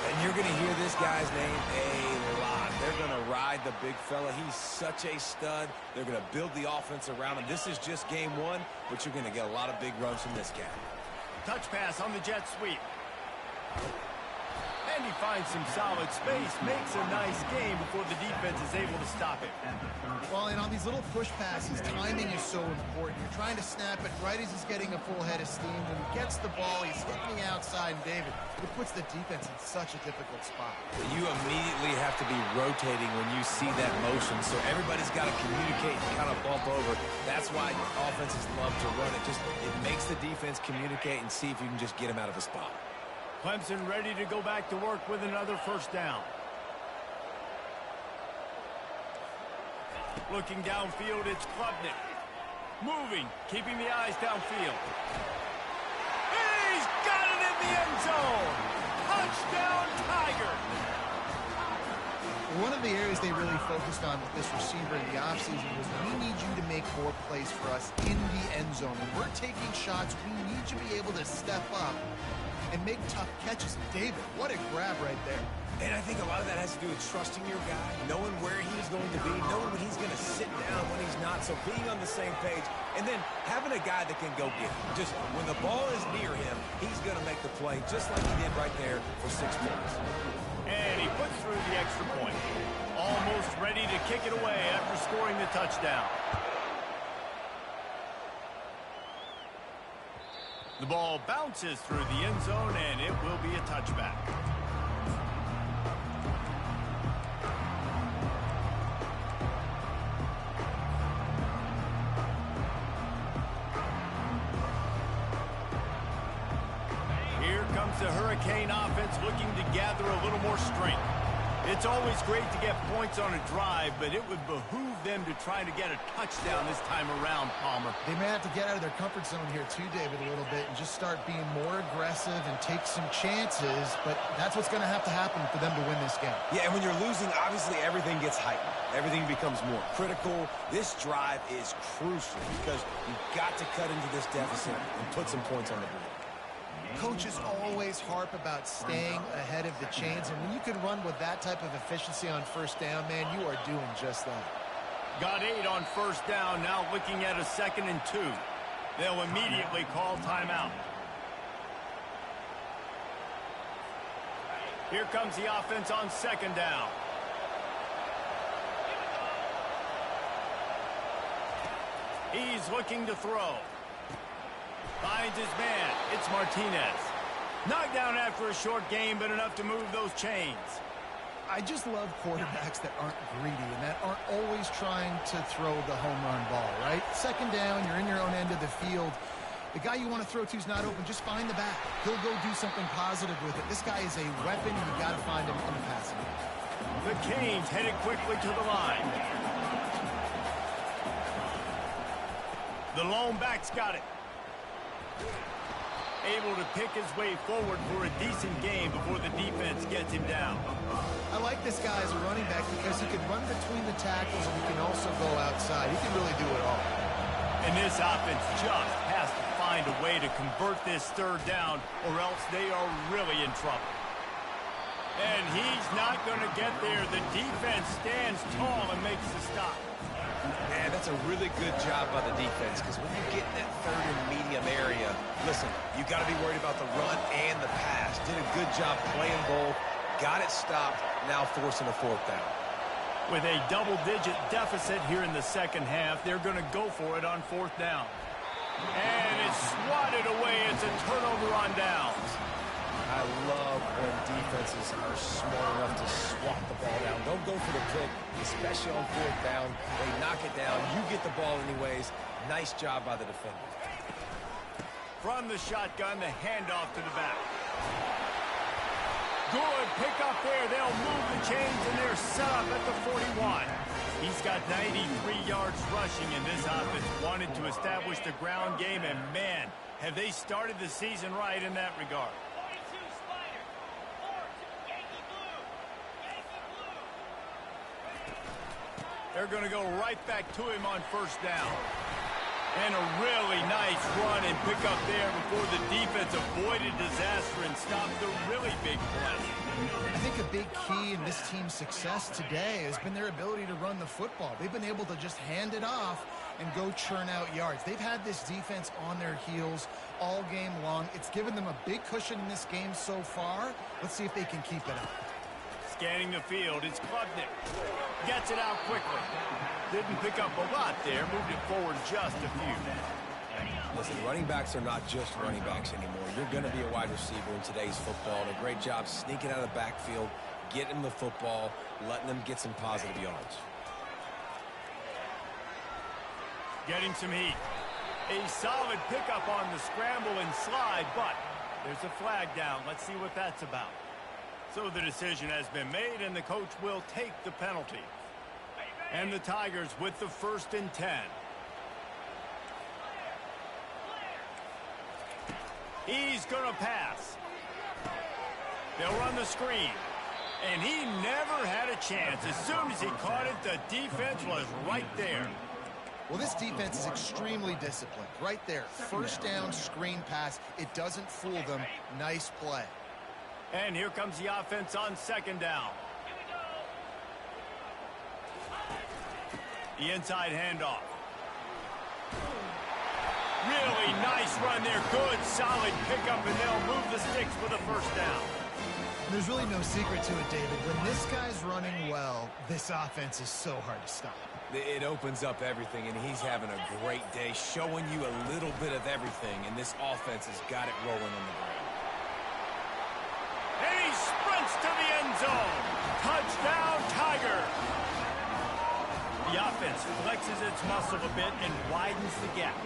And you're going to hear this guy's name a lot. They're going to ride the big fella. He's such a stud. They're going to build the offense around him. This is just game 1, but you're going to get a lot of big runs from this guy.
Touch pass on the jet sweep. And he finds some solid space, makes a nice game before the defense is able to stop it.
Well, and on these little push passes, timing is so important. You're trying to snap it right as he's getting a full head of steam. When he gets the ball, he's hitting the outside, and David, it puts the defense in such a difficult spot.
You immediately have to be rotating when you see that motion, so everybody's got to communicate and kind of bump over. That's why offenses love to run it. It makes the defense communicate and see if you can just get him out of a spot.
Clemson ready to go back to work with another first down. Looking downfield, it's Klubnik. Moving, keeping the eyes downfield. He's got it in the end zone! Touchdown, Tiger!
One of the areas they really focused on with this receiver in the offseason was we need you to make more plays for us in the end zone. When we're taking shots, we need you to be able to step up and make tough catches. David, what a grab right there.
And I think a lot of that has to do with trusting your guy, knowing where he's going to be, knowing when he's going to sit down, when he's not. So being on the same page, and then having a guy that can go get it. Just when the ball is near him, he's going to make the play, just like he did right there for 6 points.
And he puts through the extra point. Almost ready to kick it away after scoring the touchdown. The ball bounces through the end zone, and it will be a touchback. Here comes the Hurricane offense looking to gather a little more strength. It's always great to get points on a drive, but it would behoove them to try to get a touchdown this time around, Palmer.
They may have to get out of their comfort zone here too, David, a little bit and just start being more aggressive and take some chances, but that's what's going to have to happen for them to win this game.
Yeah, and when you're losing, obviously everything gets heightened. Everything becomes more critical. This drive is crucial because you've got to cut into this deficit and put some points on the board.
Coaches always harp about staying ahead of the chains, and when you can run with that type of efficiency on first down, man, you are doing just that.
Got 8 on first down, now looking at a 2nd and 2. They'll immediately call timeout. Here comes the offense on second down. He's looking to throw. Finds his man. It's Martinez. Knocked down after a short game, but enough to move those chains.
I just love quarterbacks that aren't greedy and that aren't always trying to throw the home run ball, right? Second down, you're in your own end of the field. The guy you want to throw to is not open. Just find the back. He'll go do something positive with it. This guy is a weapon, and you've got to find him in the passing game.
The Canes headed quickly to the line. The lone back's got it. Able to pick his way forward for a decent game before the defense gets him down.
I like this guy as a running back because he can run between the tackles and he can also go outside. He can really do it all.
And this offense just has to find a way to convert this third down or else they are really in trouble. And he's not going to get there. The defense stands tall and makes the stop.
Man, that's a really good job by the defense because when you get in that third and medium area, listen, you got to be worried about the run and the pass. Did a good job playing both, got it stopped, now forcing a fourth down.
With a double-digit deficit here in the second half, they're going to go for it on fourth down. And it's swatted away. It's a turnover on downs.
I love when defenses are smart enough to swat the ball down. Don't go for the pick, especially on fourth down. They knock it down. You get the ball anyways. Nice job by the defender.
From the shotgun, the handoff to the back. Good pick up there. They'll move the chains, and they're set up at the 41. He's got 93 yards rushing, and this offense wanted to establish the ground game, and man, have they started the season right in that regard. They're going to go right back to him on first down. And a really nice run and pick up there before the defense avoided disaster and stopped the really big play.
I think a big key in this team's success today has been their ability to run the football. They've been able to just hand it off and go churn out yards. They've had this defense on their heels all game long. It's given them a big cushion in this game so far. Let's see if they can keep it up.
Scanning the field, it's Klubnik. Gets it out quickly. Didn't pick up a lot there, moved it forward just a few.
Listen, running backs are not just running backs anymore. You're going to be a wide receiver in today's football. And a great job sneaking out of the backfield, getting them the football, letting them get some positive yards.
Getting some heat. A solid pickup on the scramble and slide, but there's a flag down. Let's see what that's about. So the decision has been made, and the coach will take the penalty. And the Tigers with the 1st and 10. He's going to pass. They'll run the screen. And he never had a chance. As soon as he caught it, the defense was right there.
Well, this defense is extremely disciplined. Right there, first down, screen pass. It doesn't fool them. Nice play.
And here comes the offense on second down. The inside handoff. Really nice run there. Good, solid pickup, and they'll move the sticks for the first down.
There's really no secret to it, David. When this guy's running well, this offense is so hard to stop.
It opens up everything, and he's having a great day, showing you a little bit of everything, and this offense has got it rolling on the ground.
And he sprints to the end zone. Touchdown, Tiger. The offense flexes its muscle a bit and widens the gap.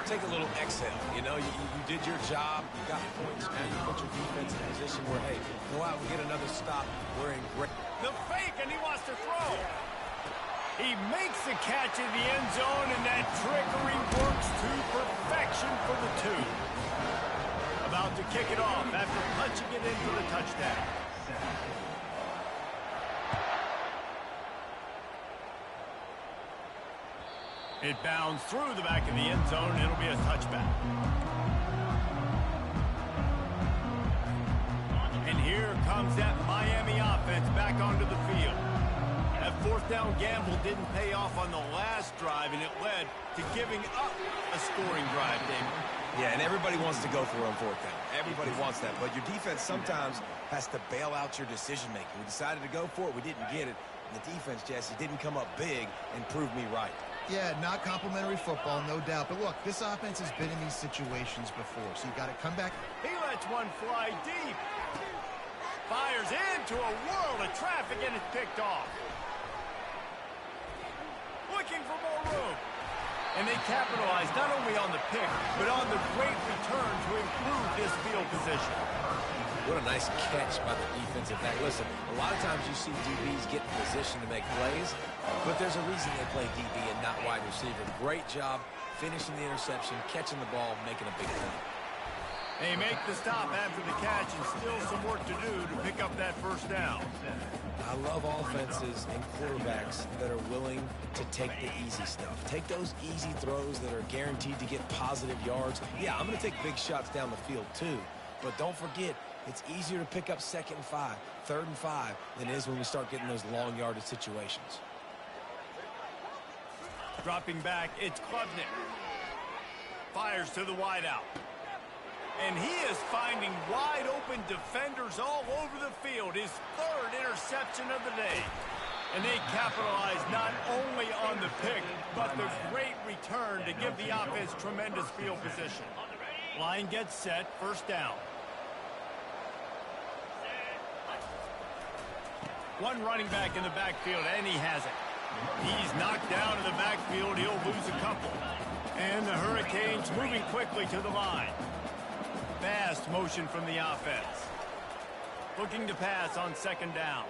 Take a little exhale. You know, you did your job. You got points. Now you put your defense in a position where, hey, go out and get another stop. We're in great.
The fake, and he wants to throw. He makes the catch in the end zone, and that trickery works to perfection for the 2. About to kick it off after punching it in for the touchdown. It bounds through the back of the end zone, and it'll be a touchback. And here comes that Miami offense back onto the field. That fourth down gamble didn't pay off on the last drive, and it led to giving up a scoring drive, David.
Yeah, and everybody wants to go for it on fourth down. Everybody wants that, but your defense sometimes has to bail out your decision-making. We decided to go for it. We didn't get it. And the defense, Jesse, didn't come up big and prove me right.
Yeah, not complimentary football, no doubt. But look, this offense has been in these situations before, so you got to come back.
He lets one fly deep. Fires into a world of traffic and it's picked off. Looking for more room. And they capitalize not only on the pick, but on the great return to improve this field position.
What a nice catch by the defensive back. Listen, a lot of times you see DBs get in position to make plays, but there's a reason they play DB and not wide receiver. Great job finishing the interception, catching the ball, making a big play.
They make the stop after the catch and still some work to do to pick up that first down.
I love offenses and quarterbacks that are willing to take the easy stuff. Take those easy throws that are guaranteed to get positive yards. Yeah, I'm going to take big shots down the field too, but don't forget, it's easier to pick up 2nd and 5, 3rd and 5 than it is when we start getting those long yardage situations.
Dropping back, it's Klubnik. Fires to the wideout. And he is finding wide open defenders all over the field. His 3rd interception of the day. And they capitalize not only on the pick, but the great return to give the offense tremendous field position. Line gets set, first down. One running back in the backfield, and he has it. He's knocked down in the backfield. He'll lose a couple. And the Hurricanes moving quickly to the line. Fast motion from the offense. Looking to pass on 2nd down.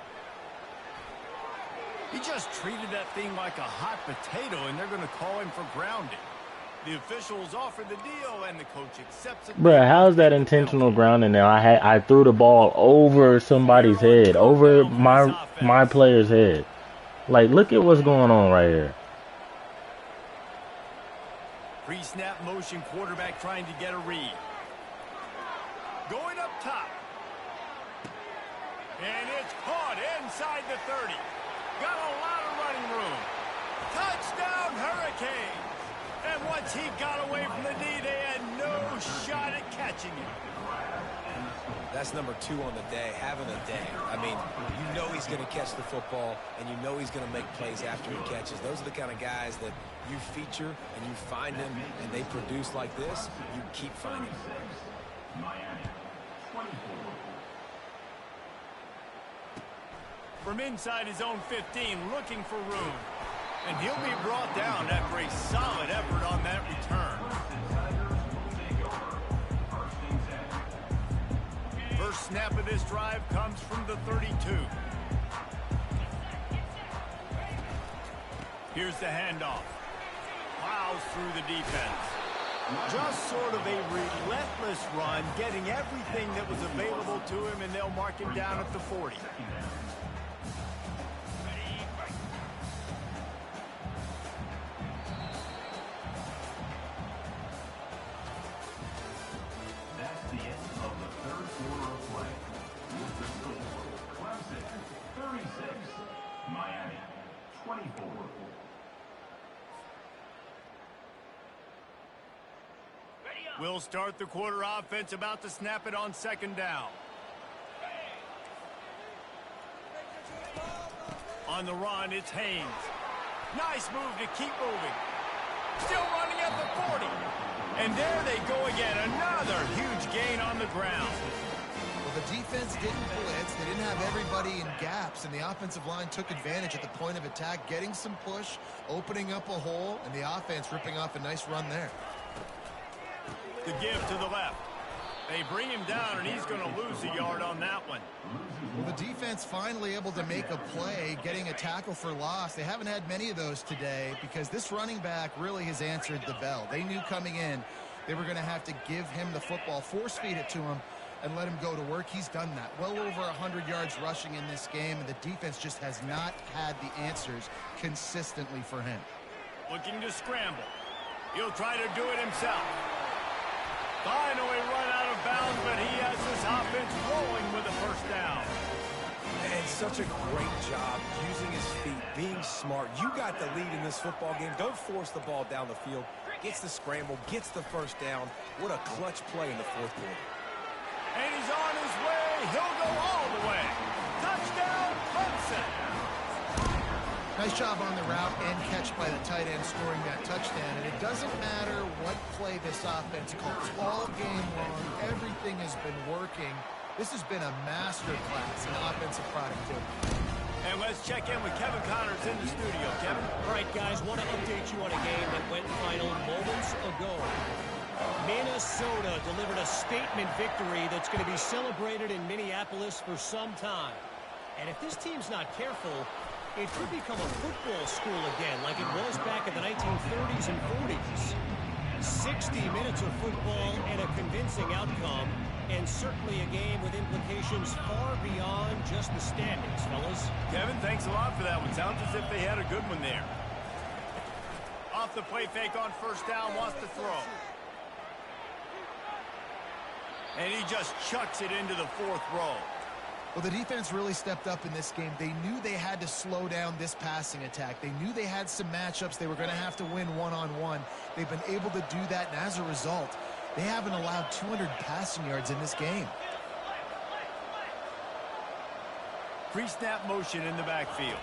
He just treated that thing like a hot potato, and they're going to call him for grounding. The officials offer the deal, and the coach accepts it.
Bruh, how's that intentional grounding now? I threw the ball over somebody's head, over my player's head. Like, look at what's going on right here.
Pre-snap motion, quarterback trying to get a read. Going up top. And it's caught inside the 30. Got a lot of running room. Touchdown, Hurricanes. And once he got away from the D, they had no shot at catching him.
That's number 2 on the day, having a day. I mean, you know he's going to catch the football, and you know he's going to make plays after he catches. Those are the kind of guys that you feature, and you find them, and they produce like this. You keep finding them.
Miami, 24.
From inside his own 15, looking for room. And he'll be brought down after a solid effort on that return. First snap of this drive comes from the 32. Here's the handoff. Plows through the defense. Just sort of a relentless run, getting everything that was available to him, and they'll mark him down at the 40.
That's the end of the 3rd quarter of play. With the score, Clemson 36, Miami 24.
We'll start the quarter offense, about to snap it on 2nd down. On the run, it's Haynes. Nice move to keep moving. Still running at the 40. And there they go again. Another huge gain on the ground.
Well, the defense didn't blitz. They didn't have everybody in gaps, and the offensive line took advantage at the point of attack, getting some push, opening up a hole, and the offense ripping off a nice run there.
The give to the left. They bring him down, and he's going to lose a yard on that one.
Well, the defense finally able to make a play, getting a tackle for loss. They haven't had many of those today because this running back really has answered the bell. They knew coming in they were going to have to give him the football, force feed it to him, and let him go to work. He's done that. Well over 100 yards rushing in this game, and the defense just has not had the answers consistently for him.
Looking to scramble. He'll try to do it himself. Finally run out of bounds, but he has this offense rolling with a first down.
And such a great job using his feet, being smart. You got the lead in this football game. Don't force the ball down the field. Gets the scramble, gets the first down. What a clutch play in the 4th quarter.
And he's on his way. He'll go all the way. Touchdown, Clemson.
Nice job on the route and catch by the tight end scoring that touchdown. And it doesn't matter what play this offense calls. All game long, everything has been working. This has been a master class in offensive productivity.
And let's check in with Kevin Connors in the studio. Kevin?
All right, guys, want to update you on a game that went final moments ago. Minnesota delivered a statement victory that's going to be celebrated in Minneapolis for some time. And if this team's not careful, it could become a football school again like it was back in the 1930s and 40s. 60 minutes of football and a convincing outcome, and certainly a game with implications far beyond just the standings, fellas.
Kevin, thanks a lot for that one. Sounds as if they had a good one there. Off the play fake on first down, wants to throw. And he just chucks it into the fourth row.
Well, the defense really stepped up in this game. They knew they had to slow down this passing attack. They knew they had some matchups they were going to have to win one-on-one. They've been able to do that, and as a result, they haven't allowed 200 passing yards in this game.
Pre-snap motion in the backfield.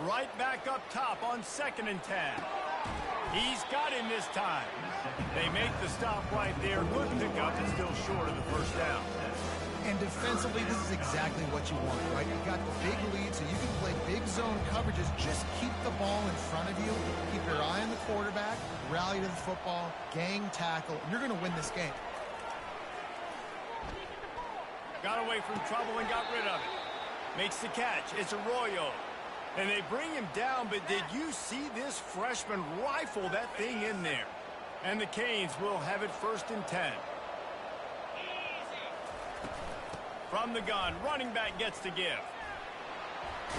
Right back up top on 2nd and 10. He's got him this time. They make the stop right there. Good pickup, and still short of the first down.
And defensively, this is exactly what you want, right? You've got the big lead, so you can play big zone coverages. Just keep the ball in front of you. Keep your eye on the quarterback. Rally to the football. Gang tackle. And you're going to win this game.
Got away from trouble and got rid of it. Makes the catch. It's Arroyo. And they bring him down, but did you see this freshman rifle that thing in there? And the Canes will have it 1st and 10. From the gun, running back gets to give.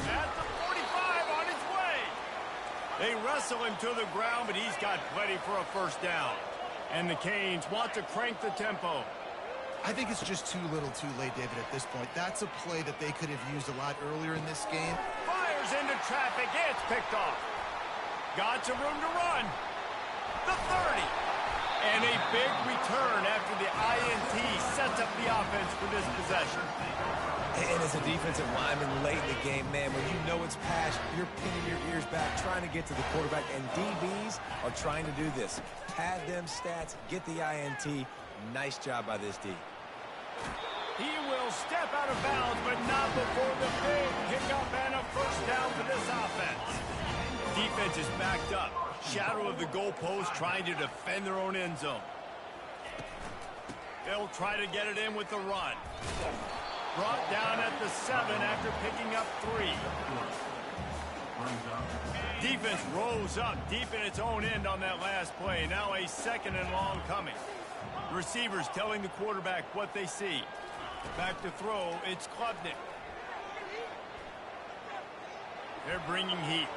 At the 45 on his way. They wrestle him to the ground, but he's got plenty for a first down. And the Canes want to crank the tempo.
I think it's just too little too late, David, at this point. That's a play that they could have used a lot earlier in this game.
Fires into traffic. It's picked off. Got some room to run. The 30. And a big return after the INT sets up the offense for this possession.
And as a defensive lineman late in the game, man, when you know it's pass, you're pinning your ears back, trying to get to the quarterback. And DBs are trying to do this. Pad them stats, get the INT. Nice job by this D.
He will step out of bounds, but not before the big pickup and a first down for this offense. Defense is backed up. Shadow of the goalpost, trying to defend their own end zone. They'll try to get it in with the run. Brought down at the 7 after picking up 3. Defense rolls up deep in its own end on that last play. Now a 2nd and long coming. Receivers telling the quarterback what they see. Back to throw, it's Klubnik. They're bringing heat.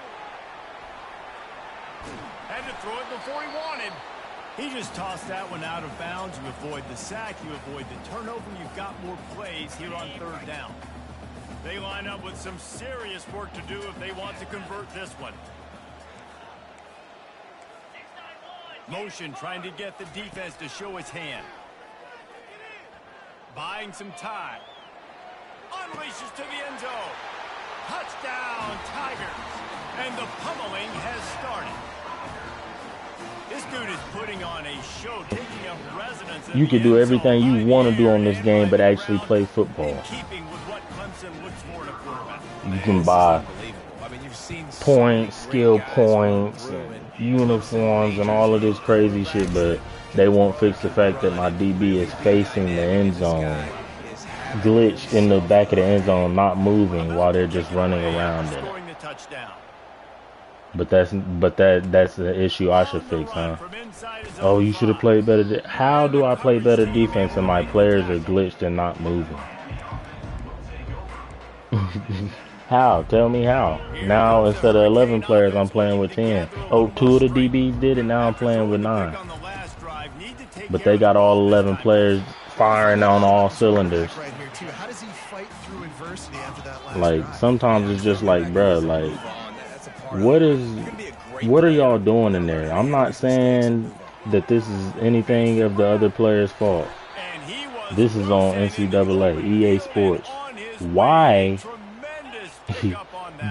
Had to throw it before he wanted. He just tossed that one out of bounds. You avoid the sack, you avoid the turnover. You've got more plays here on 3rd down. They line up with some serious work to do if they want to convert this one. Motion trying to get the defense to show its hand. Buying some time. Unleashes to the end zone. Touchdown, Tigers. And the pummeling has started. This dude is putting on a show, taking up residence.
You can do everything you want to do on this game, but actually play football.
In keeping with what Clemson looks for in a quarterback.
You can buy points, skill points, uniforms, and all of this crazy shit, but they won't fix the fact that my DB is facing the end zone, glitched in the back of the end zone, not moving while they're just running around it. But that's the issue I should fix, huh? Oh, you should have played better. How do I play better defense and my players are glitched and not moving? How? Tell me how. Now instead of 11 players, I'm playing with 10. Oh, 2 of the DBs did it. Now I'm playing with 9. But they got all 11 players firing on all cylinders.
How does he fight through adversity after that last
Like
drive?
sometimes it's just like, bruh, like what are y'all doing in there? I'm not saying that this is anything of the other players' fault.
And he
This is on NCAA, EA Sports. Why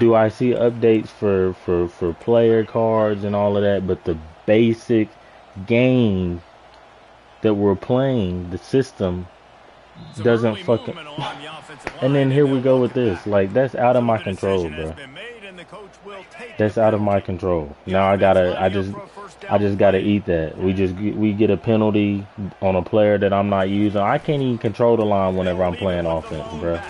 do I see updates for player cards and all of that, but the basic game that we're playing, the system, doesn't fucking... And then here we go with this. Like, that's out of my control, bro. That's out of my control. Now I just gotta eat that. We get a penalty on a player that I'm not using. I can't even control the line whenever I'm playing offense, bro.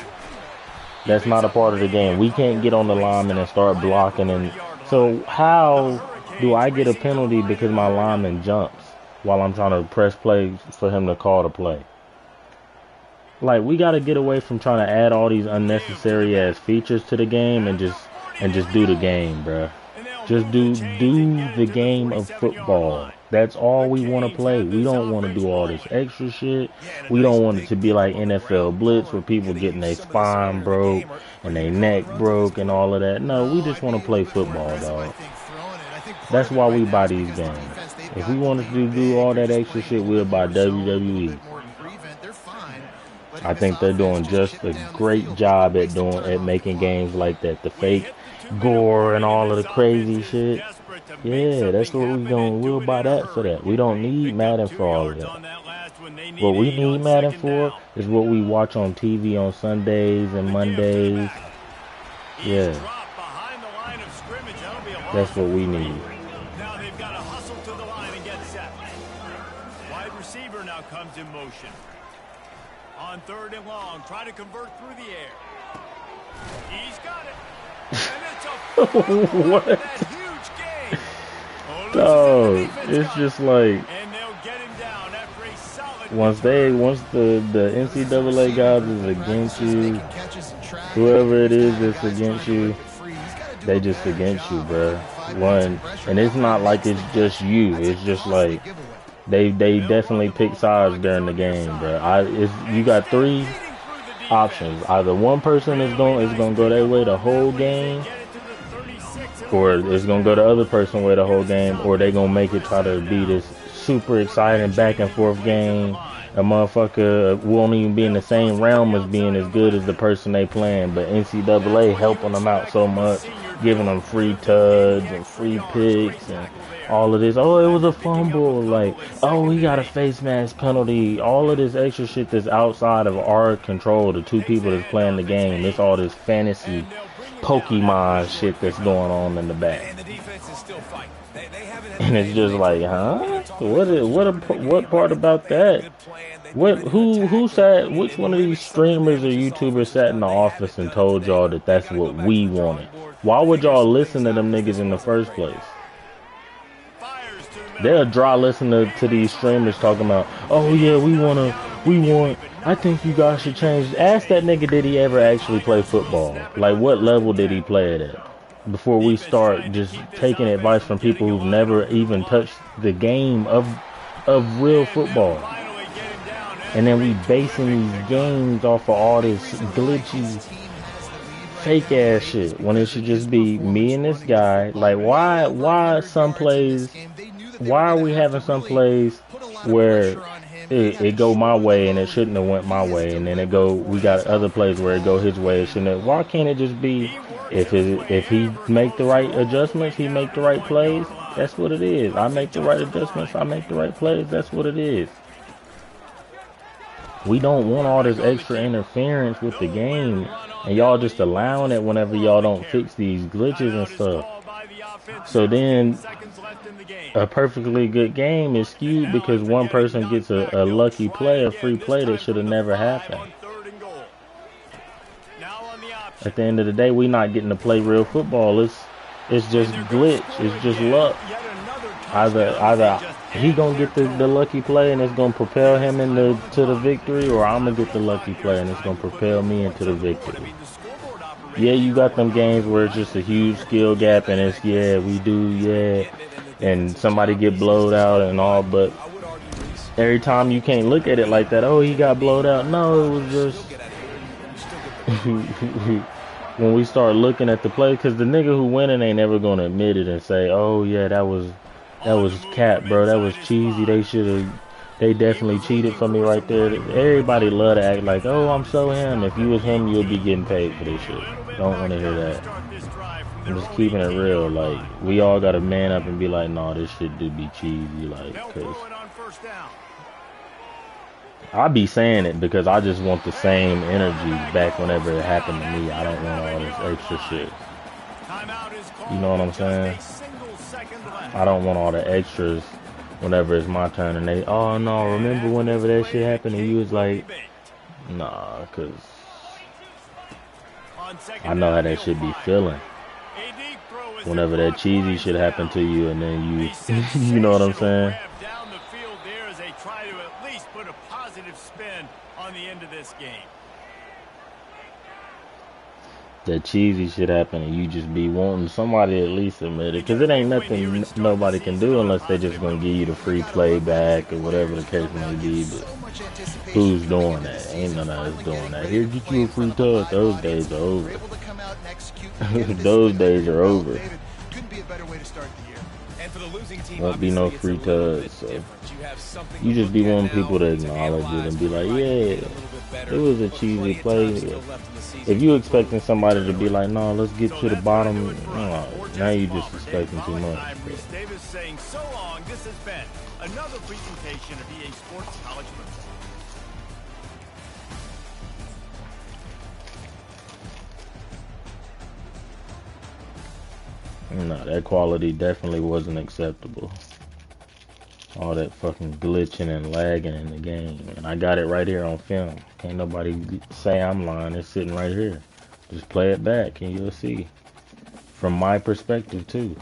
That's not a part of the game. We can't get on the lineman and start blocking. And so how do I get a penalty because my lineman jumps while I'm trying to press play for him to call the play? Like, we got to get away from trying to add all these unnecessary ass features to the game and just do the game, bruh. Just do the game of football. That's all we want to play. We don't want to do all this extra shit. We don't want it to be like NFL Blitz where people getting their spine broke and their neck broke and all of that. No, we just want to play football, dog. That's why we buy these games. If we wanted to do all that extra shit, we'll buy WWE. I think they're doing just a great job at making games like that. The fake gore and all of the crazy shit. Yeah, that's what we're doing. We'll buy that for that. We don't need Madden for all of that. What we need Madden for is what we watch on TV on Sundays and Mondays. Yeah. That's what we need.
Now they've got to hustle to the line and get set. Wide receiver now comes in motion. On 3rd and long, try to convert through the air. He's got it. And it's a
What?
that huge gain.
Dog, it's just like
And they'll get him down after a solid
once the NCAA guys is against you, whoever it is that's against you, they just against you, bro. And it's not like it's just you. It's just like they definitely pick sides during the game, bro. You got 3 options. Either one person is gonna go their way the whole game, or it's gonna go the other person's way the whole game, or they gonna make it try to be this super exciting back and forth game. A motherfucker won't even be in the same realm as being as good as the person they playing, but NCAA helping them out so much, giving them free tuds and free picks and all of this. Oh, it was a fumble. Like, oh, we got a face mask penalty. All of this extra shit that's outside of our control, the 2 people that's playing the game. It's all this fantasy Pokemon shit that's going on in the back. And it's just like, huh? What part about that? Who sat? Which one of these streamers or YouTubers sat in the office and told y'all that that's what we wanted? Why would y'all listen to them niggas in the first place? They'll draw listening to these streamers talking about, oh yeah, we want, I think you guys should change. Ask that nigga, did he ever actually play football? Like, what level did he play it at? Before we start just taking advice from people who've never even touched the game of real football. And then we basing these games off of all this glitchy, fake ass shit, when it should just be me and this guy. Like, why some plays, why are we having some plays where it go my way and it shouldn't have went my way, and then we got other plays where it go his way, it shouldn't have. Why can't it just be, if he make the right adjustments, he make the right plays? That's what it is. I make the right adjustments, I make the right plays. That's what it is. We don't want all this extra interference with the game, and y'all just allowing it whenever y'all don't fix these glitches and stuff. So then a perfectly good game is skewed because one person gets a lucky play, a free play that should have never happened. At the end of the day, we're not getting to play real football. It's just glitch. It's just luck. Either he gonna get the lucky play and it's gonna propel him to the victory, or I'm gonna get the lucky play and it's gonna propel me into the victory. Yeah, you got them games where it's just a huge skill gap and it's, and somebody get blowed out and all, but every time you can't look at it like that. Oh, he got blowed out. No, it was just when we start looking at the play, because the nigga who winning ain't never gonna admit it and say, oh yeah, that was cap, bro. That was cheesy. They should have They definitely cheated for me right there. Everybody love to act like, oh, I'm so him. If you was him, you'll be getting paid for this shit. Don't want to hear that. I'm just keeping it real. Like, we all got to man up and be like, no, this shit do be cheesy. Like, cause I be saying it because I just want the same energy back whenever it happened to me. I don't want all this extra shit. You know what I'm saying? I don't want all the extras whenever it's my turn and they, oh no, remember whenever that shit happened and you was like, nah, cause I know how that shit be feeling. Whenever that cheesy shit happened to you and then you, you know what I'm saying?
Down the field there as they try to at least put a positive spin on the end of this game.
That cheesy shit happen and you just be wanting somebody to at least admit it, because it ain't nothing nobody can do unless they just gonna give you the free playback or whatever the case may be. But who's doing that? Ain't none of us doing that. Here, get you a free touch. Those days are over. Those days are over.
Couldn't be a better way to start the year.
And for the losing team,
Won't be no free touch. So you just be wanting people to acknowledge it and be like, yeah, it was a cheesy play. If you expecting somebody to be like, no, let's get to the bottom, no, now you just expecting too much.
Reese Davis saying so long. This has been another presentation of EA Sports College Football.
No, that quality definitely wasn't acceptable. All that fucking glitching and lagging in the game. And I got it right here on film. Can't nobody say I'm lying. It's sitting right here. Just play it back and you'll see. From my perspective, too.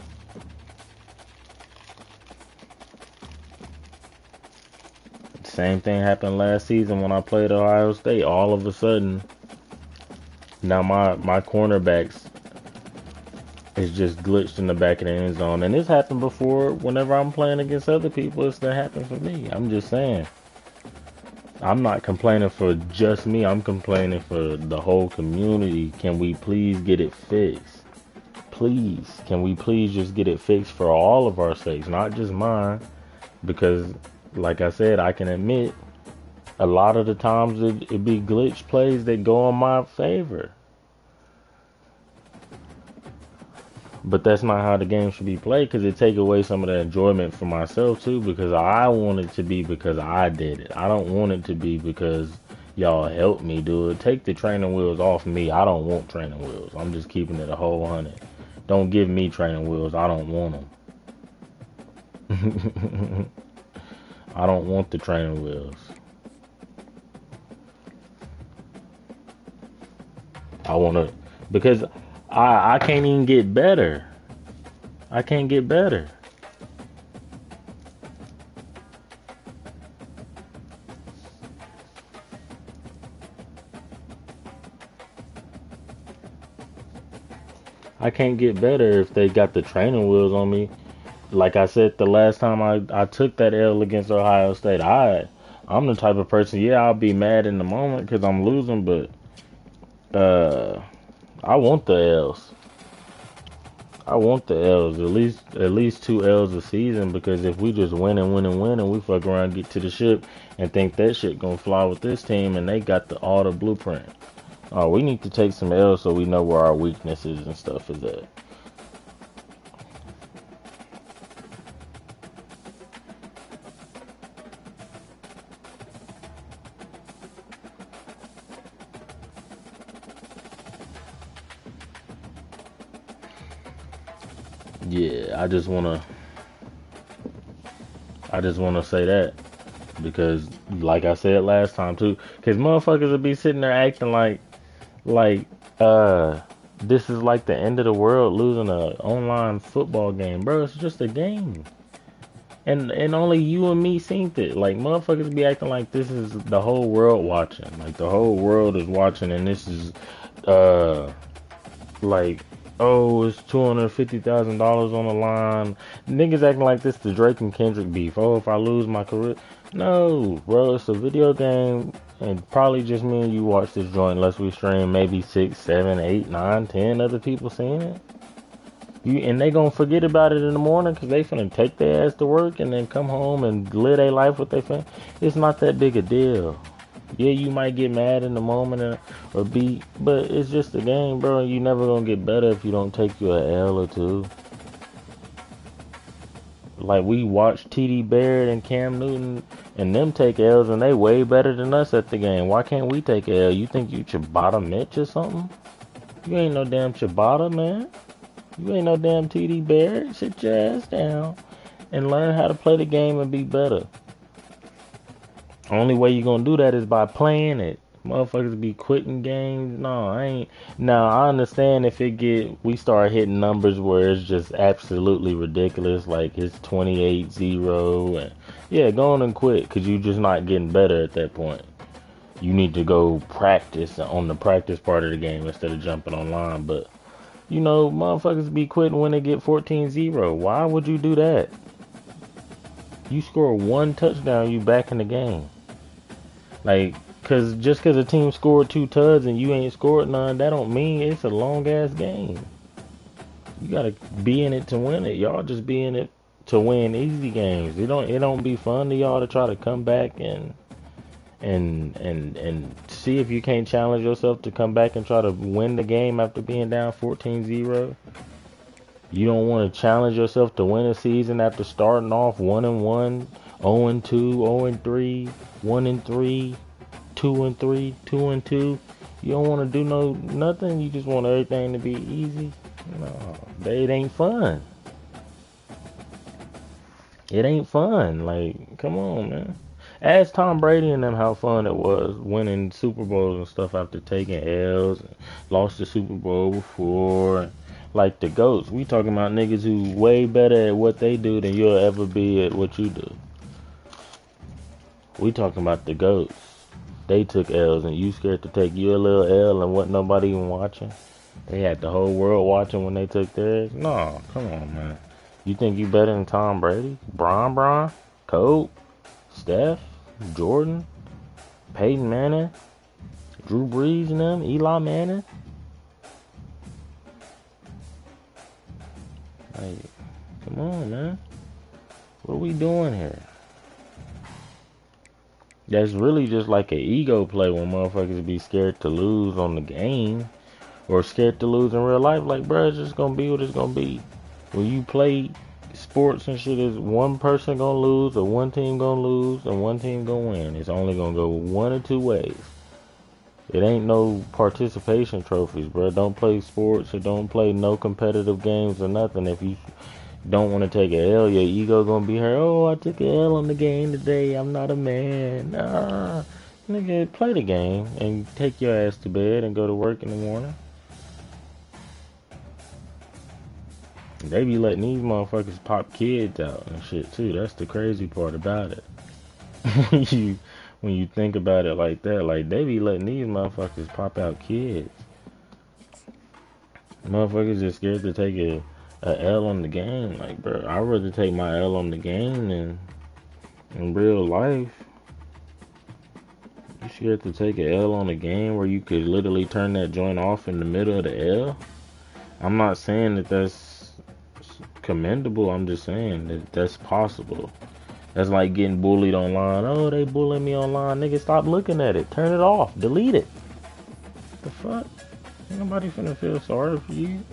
Same thing happened last season when I played Ohio State. All of a sudden, now my cornerbacks is just glitched in the back of the end zone. And this happened before. Whenever I'm playing against other people, it's gonna happen for me. I'm just saying. I'm not complaining for just me. I'm complaining for the whole community. Can we please get it fixed? Please. Can we please just get it fixed for all of our sakes? Not just mine. Because, like I said, I can admit, a lot of the times it be glitch plays that go in my favor. But that's not how the game should be played, because it take away some of the enjoyment for myself too, because I want it to be because I did it. I don't want it to be because y'all helped me do it. Take the training wheels off me. I don't want training wheels. I'm just keeping it a whole 100. Don't give me training wheels. I don't want them. I don't want the training wheels. I want to, because I can't even get better. I can't get better. I can't get better if they got the training wheels on me. Like I said the last time I took that L against Ohio State, I'm the type of person, yeah, I'll be mad in the moment because I'm losing, but I want the L's. I want the L's. At least 2 L's a season, because if we just win and we fuck around and get to the ship and think that shit gonna fly with this team and they got all the blueprint. Oh, we need to take some L's so we know where our weaknesses and stuff is at. Yeah, I just wanna say that, because like I said last time too, because motherfuckers will be sitting there acting like this is like the end of the world, losing a online football game. Bro, it's just a game. And only you and me seen it. Like, motherfuckers be acting like this is the whole world watching. Like, the whole world is watching, and this is like, oh, it's $250,000 on the line. Niggas acting like this the Drake and Kendrick beef. Oh, if I lose my career. No, bro, it's a video game, and probably just me and you watch this joint unless we stream maybe 6, 7, 8, 9, 10 other people seeing it. And they gonna forget about it in the morning because they finna take their ass to work and then come home and live their life with their family. It's not that big a deal. Yeah, you might get mad in the moment or beat, but it's just a game, bro. You never gonna get better if you don't take you a L or two. Like, we watched TD Barrett and Cam Newton and them take L's, and they way better than us at the game. Why can't we take a L? You think you Ciabatta Mitch or something? You ain't no damn Ciabatta, man. You ain't no damn TD Barrett. Sit your ass down and learn how to play the game and be better. Only way you gonna do that is by playing it. Motherfuckers be quitting games. No, I ain't. Now, I understand if we start hitting numbers where it's just absolutely ridiculous, like it's 28-0, and yeah, go on and quit, because you just not getting better at that point. You need to go practice on the practice part of the game instead of jumping online. But, you know, motherfuckers be quitting when they get 14-0. Why would you do that? You score one touchdown, you back in the game. Like, just because a team scored 2 tuds and you ain't scored none, that don't mean it's a long-ass game. You got to be in it to win it. Y'all just be in it to win easy games. It don't be fun to y'all to try to come back and see if you can't challenge yourself to come back and try to win the game after being down 14-0. You don't want to challenge yourself to win a season after starting off 1-1, 0-2, 0-3, 1-3, 2-3, 2-2. You don't want to do nothing. You just want everything to be easy. No, it ain't fun. It ain't fun. Like, come on, man. Ask Tom Brady and them how fun it was winning Super Bowls and stuff after taking L's and lost the Super Bowl before. Like the GOATs. We talking about niggas who way better at what they do than you'll ever be at what you do. We talking about the GOATs. They took L's and you scared to take your little L and wasn't nobody even watching. They had the whole world watching when they took theirs. No, come on, man. You think you better than Tom Brady? Bron, Kobe, Steph, Jordan, Peyton Manning, Drew Brees and them, Eli Manning? Like, come on, man. What are we doing here? That's really just like an ego play when motherfuckers be scared to lose on the game or scared to lose in real life. Like, bro, it's just gonna be what it's gonna be. When you play sports and shit, is one person gonna lose or one team gonna lose and one team gonna win. It's only gonna go one or two ways. It ain't no participation trophies, bro. Don't play sports or don't play no competitive games or nothing. If you don't want to take a L, your ego gonna be hurt. Oh, I took a L on the game today. I'm not a man. Nah. Nigga, play the game and take your ass to bed and go to work in the morning. They be letting these motherfuckers pop kids out and shit too. That's the crazy part about it. when you think about it like that, like they be letting these motherfuckers pop out kids. Motherfuckers just scared to take a L on the game. Like, bro, I'd rather take my L on the game than in real life. You scared to take a L on the game where you could literally turn that joint off in the middle of the L? I'm not saying that that's commendable. I'm just saying that that's possible. That's like getting bullied online. Oh, they bullying me online. Nigga, stop looking at it. Turn it off. Delete it. The fuck? Ain't nobody finna feel sorry for you.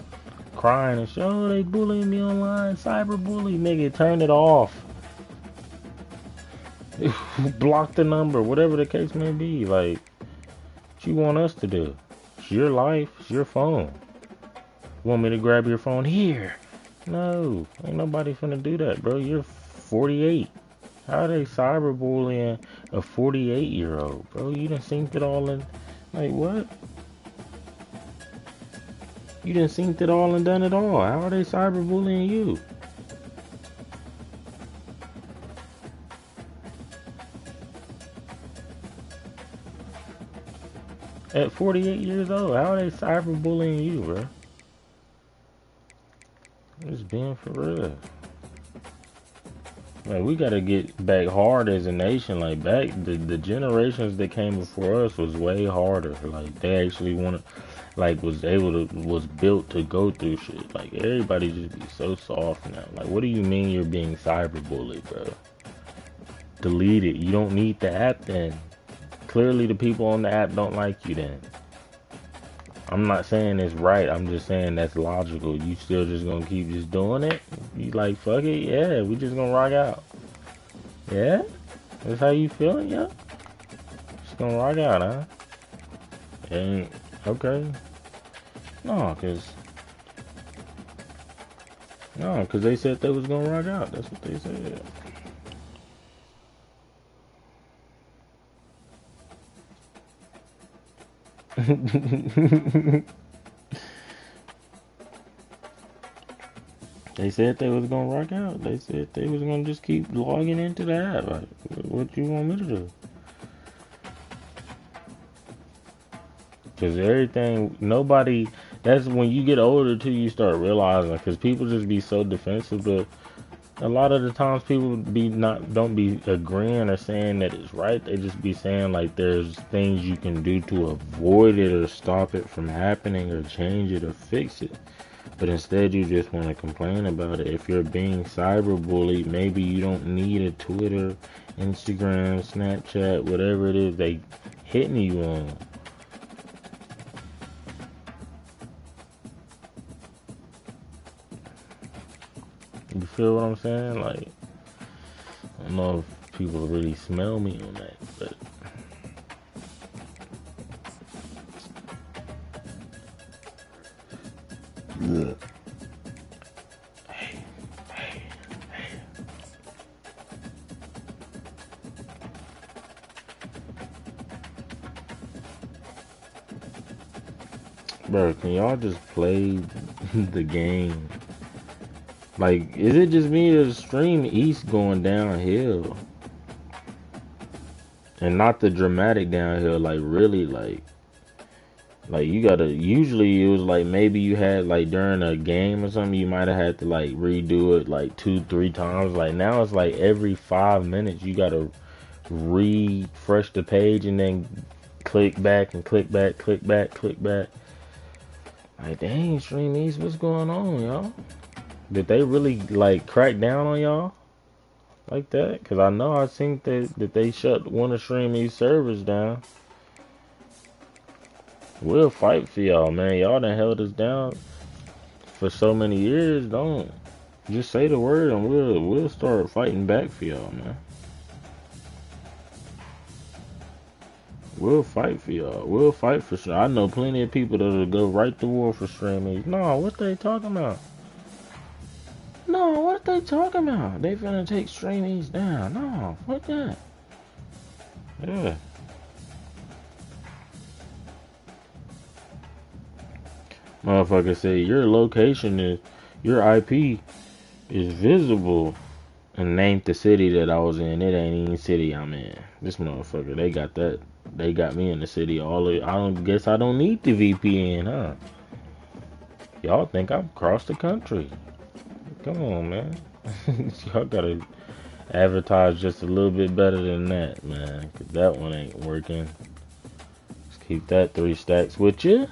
Crying and shit. Oh, they bullying me online. Cyberbully. Nigga, turn it off. Block the number. Whatever the case may be. Like, what you want us to do? It's your life. It's your phone. Want me to grab your phone? Here. No. Ain't nobody finna do that, bro. You're 48. How are they cyberbullying a 48-year-old, bro? You done synced it all in. Like, what? You done synced it all and done it all. How are they cyberbullying you? At 48 years old, how are they cyberbullying you, bro? Just being for real. Like, we gotta get back hard as a nation. Like, back the generations that came before us was way harder. Like, they actually wanted. like was built to go through shit. Like everybody just be so soft now. Like what do you mean you're being cyberbullied, bro? Delete it. You don't need the app then. Clearly the people on the app don't like you then. I'm not saying it's right. I'm just saying that's logical. You still just gonna keep just doing it? You like fuck it? Yeah, we just gonna rock out. Yeah? That's how you feeling, yeah? Just gonna rock out, huh? And okay. No, cause they said they was gonna rock out. That's what they said. They said they was gonna rock out. They said they was gonna just keep logging into the app. Like, what you want me to do? Cause everything, nobody. That's when you get older too. You start realizing, cause people just be so defensive. But a lot of the times, people don't be agreeing or saying that it's right. They just be saying like there's things you can do to avoid it or stop it from happening or change it or fix it. But instead, you just want to complain about it. If you're being cyberbullied, maybe you don't need a Twitter, Instagram, Snapchat, whatever it is they hitting you on. You feel what I'm saying? Like, I don't know if people really smell me on that, but yeah. Hey. Bro, can y'all just play the game? Like, is it just me or the Stream East going downhill? And not the dramatic downhill, like really like you gotta, usually it was like maybe you had like during a game or something, you might have had to like redo it like 2-3 times. Like now it's like every 5 minutes you gotta refresh the page and then click back and click back, click back, click back. Like dang, Stream East, what's going on, y'all? Did they really like crack down on y'all like that? Cause I know I think that they shut one of Stream East servers down. We'll fight for y'all, man. Y'all done held us down for so many years. Don't just say the word and we'll start fighting back for y'all, man. We'll fight for y'all. We'll fight for sure. I know plenty of people that'll go right to war for Stream East. No, what they talking about? No, what they talking about? They finna take Stream East down. No, fuck that. Yeah. Motherfucker say your location is, your IP is visible, and named the city that I was in. It ain't even city I'm in. This motherfucker, they got that. They got me in the city. I don't need the VPN, huh? Y'all think I'm across the country. Come on, man. Y'all gotta advertise just a little bit better than that, man. Cause that one ain't working. Just keep that 3 stacks with you.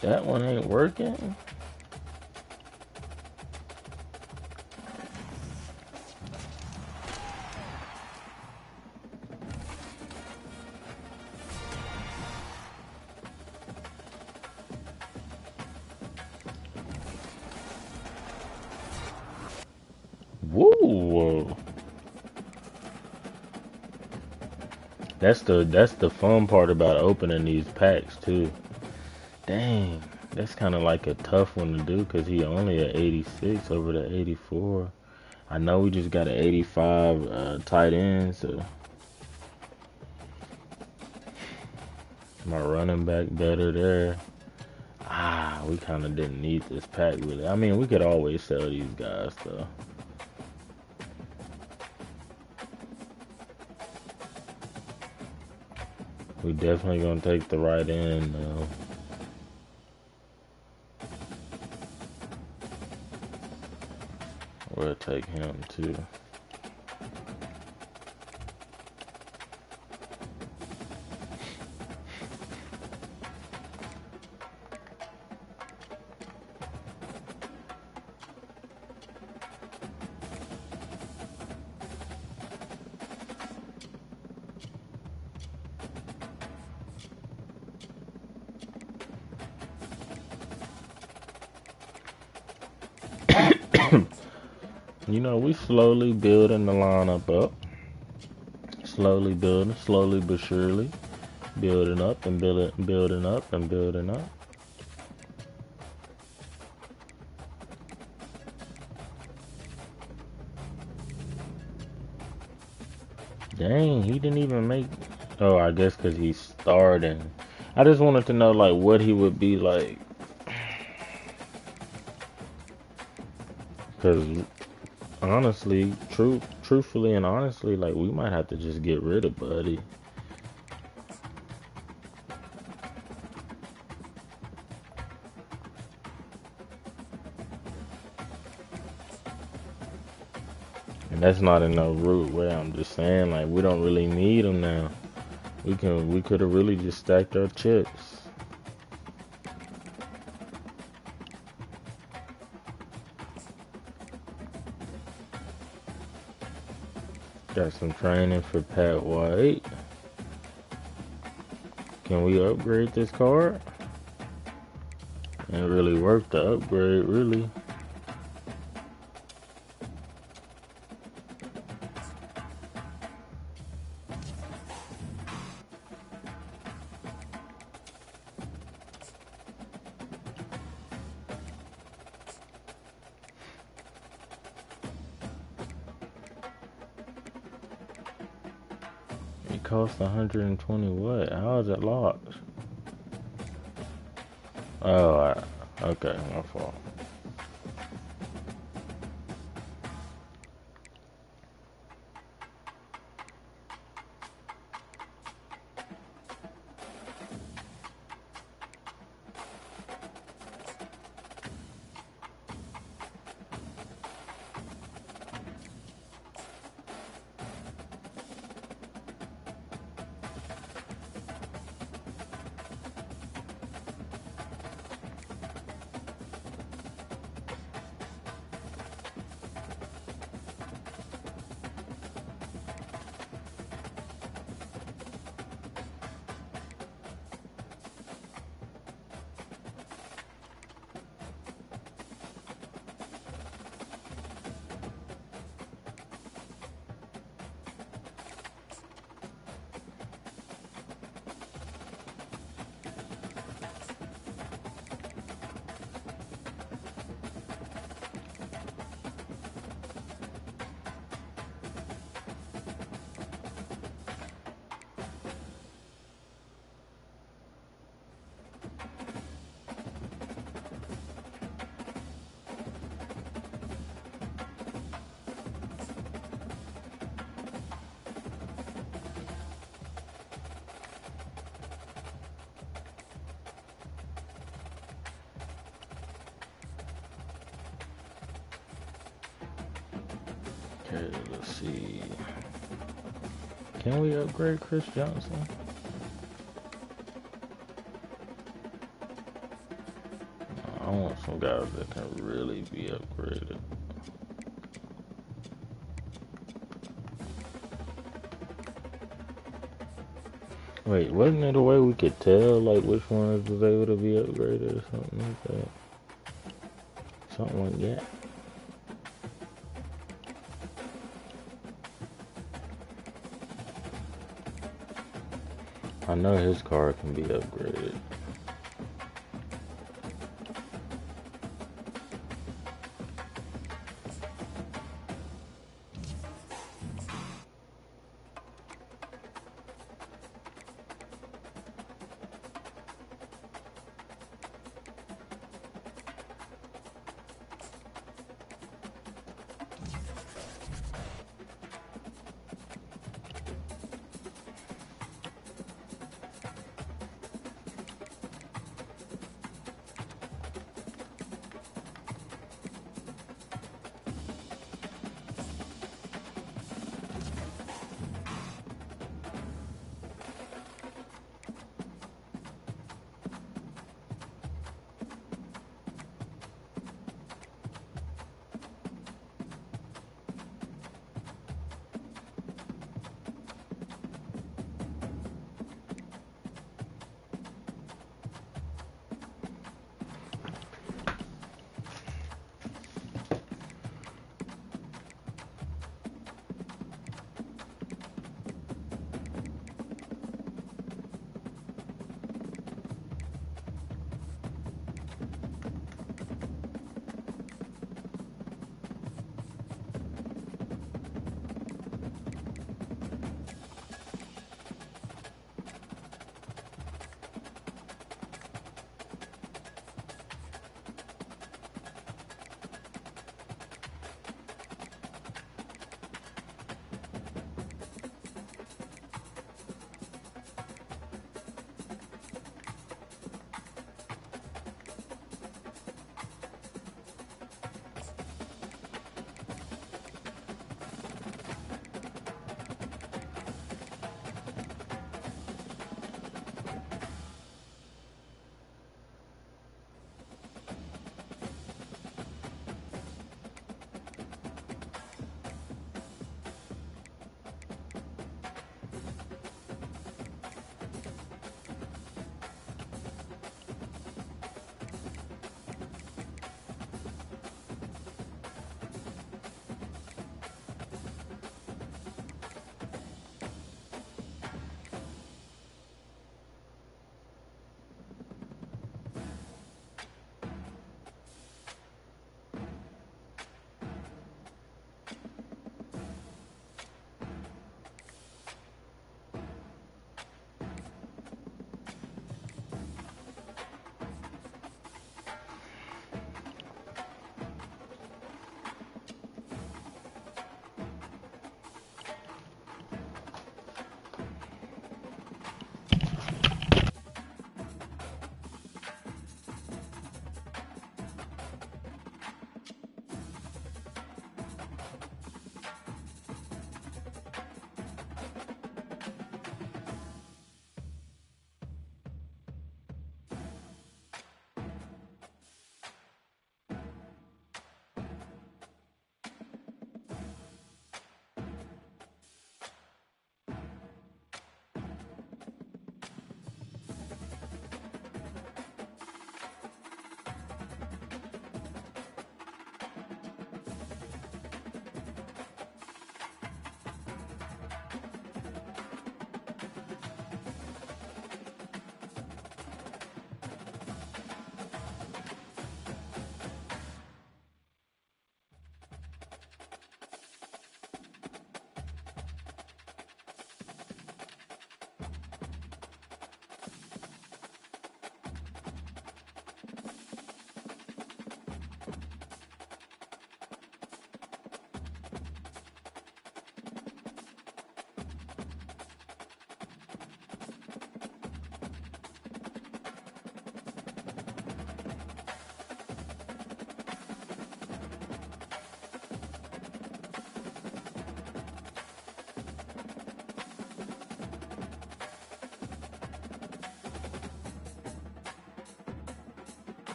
That one ain't working. Whoa. That's the fun part about opening these packs too. Dang, that's kind of like a tough one to do because he only at 86 over the 84. I know we just got an 85 tight end, so my running back better there. We kind of didn't need this pack really. I mean, we could always sell these guys though. We definitely gonna take the right end though. We'll take him too. You know, we slowly building the lineup up. Slowly building, slowly but surely. Building up and building up and building up. Dang, he didn't even make... Oh, I guess because he's starting. I just wanted to know, like, what he would be like. Because, honestly, truthfully and honestly, like, we might have to just get rid of Buddy. And that's not in no rude way. I'm just saying, like, we don't really need him now. We could have really just stacked our chips. Got some training for Pat White. Can we upgrade this card? It really worked to upgrade, really. It cost 120 what? How is it locked? Oh, okay, my fault. Okay, let's see. Can we upgrade Chris Johnson? I want some guys that can really be upgraded. Wait, wasn't it a way we could tell like which ones was able to be upgraded or something like that? Something like that. I know his car can be upgraded.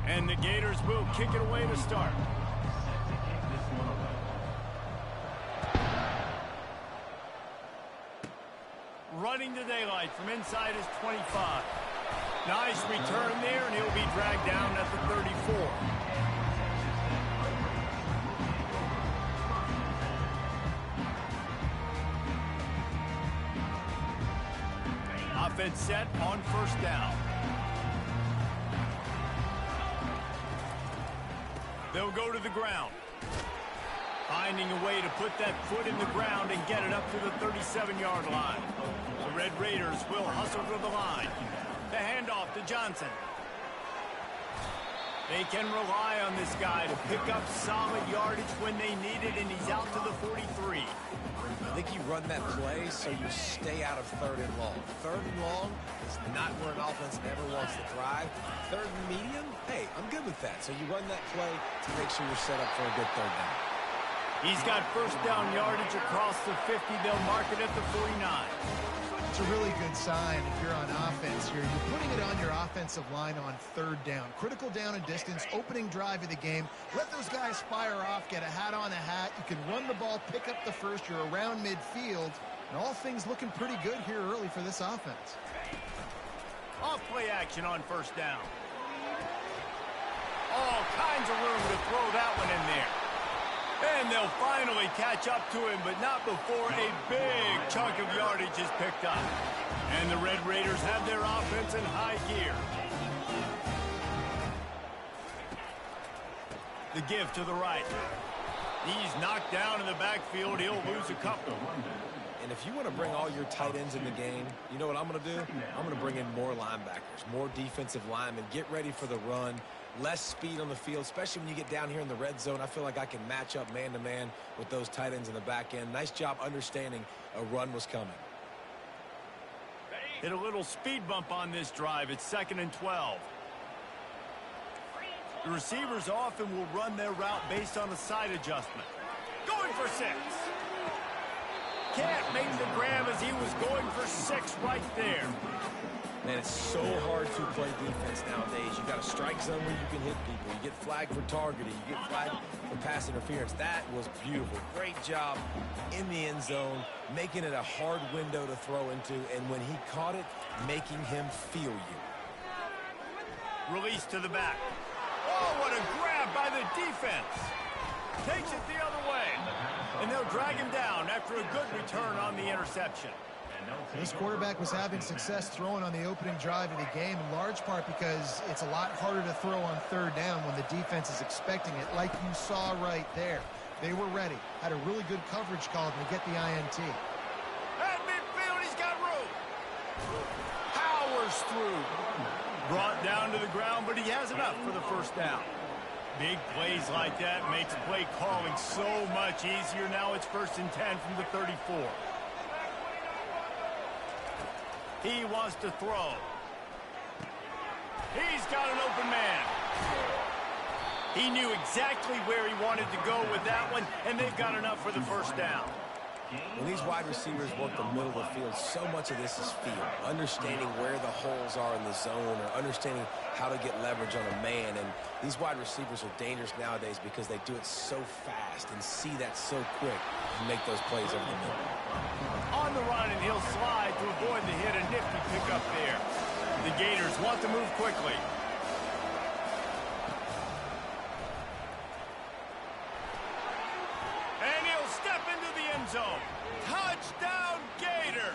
And the Gators will kick it away to start. Running to daylight from inside his 25. Nice return there, and he'll be dragged down at the 34. Offense set on first down. They'll go to the ground. Finding a way to put that foot in the ground and get it up to the 37-yard line. The Red Raiders will hustle to the line. The handoff to Johnson. They can rely on this guy to pick up solid yardage when they need it, and he's out to the 43.
I think you run that play so you stay out of 3rd and long. 3rd and long is not where an offense ever wants to thrive. 3rd and medium, hey, I'm good with that. So you run that play to make sure you're set up for a good 3rd down.
He's got first down yardage across the 50. They'll mark it at the 49.
It's a really good sign if you're on offense here. You're putting it on your offensive line on 3rd down. Critical down and distance, opening drive of the game. Let those guys fire off, get a hat on a hat. You can run the ball, pick up the first. You're around midfield. And all things looking pretty good here early for this offense.
Off play action on first down. All kinds of room to throw that one in there. And they'll finally catch up to him, but not before a big chunk of yardage is picked up. And the Red Raiders have their offense in high gear. The give to the right. He's knocked down in the backfield. He'll lose a couple.
And if you want to bring all your tight ends in the game, you know what I'm going to do? I'm going to bring in more linebackers, more defensive linemen. Get ready for the run. Less speed on the field, especially when you get down here in the red zone. I feel like I can match up man-to-man with those tight ends in the back end. Nice job understanding a run was coming.
Hit a little speed bump on this drive. It's 2nd and 12. The receivers often will run their route based on a side adjustment. Going for 6. Can't make the grab as he was going for 6 right there.
Man, it's so hard to play defense nowadays. You got a strike zone where you can hit people. You get flagged for targeting. You get flagged for pass interference. That was beautiful. Great job in the end zone, making it a hard window to throw into, and when he caught it, making him feel you.
Release to the back. Oh, what a grab by the defense. Takes it the other way. And they'll drag him down after a good return on the interception.
This quarterback was having success throwing on the opening drive of the game, in large part because it's a lot harder to throw on 3rd down when the defense is expecting it, like you saw right there. They were ready. Had a really good coverage call to get the INT.
At midfield, he's got room. Powers through. Brought down to the ground, but he has enough for the first down. Big plays like that makes play calling so much easier. Now it's 1st and 10 from the 34. He wants to throw. He's got an open man. He knew exactly where he wanted to go with that one, and they've got enough for the first down.
When these wide receivers work the middle of the field, so much of this is feel. Understanding where the holes are in the zone, or understanding how to get leverage on a man. And these wide receivers are dangerous nowadays because they do it so fast and see that so quick and make those plays over the middle.
On the run, and he'll slide to avoid the hit. A nifty pickup there. The Gators want to move quickly. And he'll step into the end zone. Touchdown, Gator!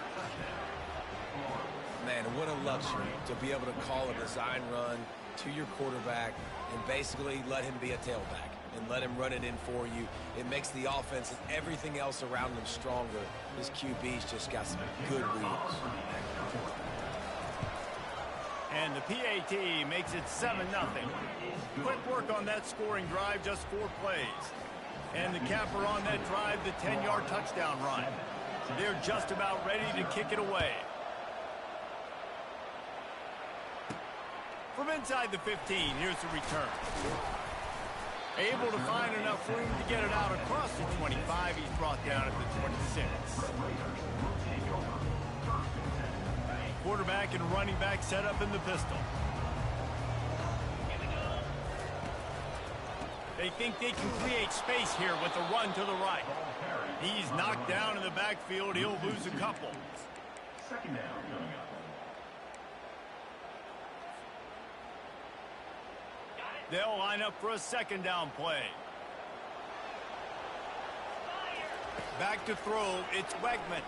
Man, what a luxury to be able to call a design run to your quarterback and basically let him be a tailback and let him run it in for you. It makes the offense and everything else around them stronger. This QB's just got some good reads.
And the PAT makes it 7-0. Quick work on that scoring drive, just 4 plays. And the capper on that drive, the 10-yard touchdown run. They're just about ready to kick it away. From inside the 15, here's the return. Able to find enough room to get it out across the 25. He's brought down at the 26. Quarterback and running back set up in the pistol. They think they can create space here with a run to the right. He's knocked down in the backfield. He'll lose a couple.
Second down coming up.
They'll line up for a second down play. Back to throw. It's Wegman.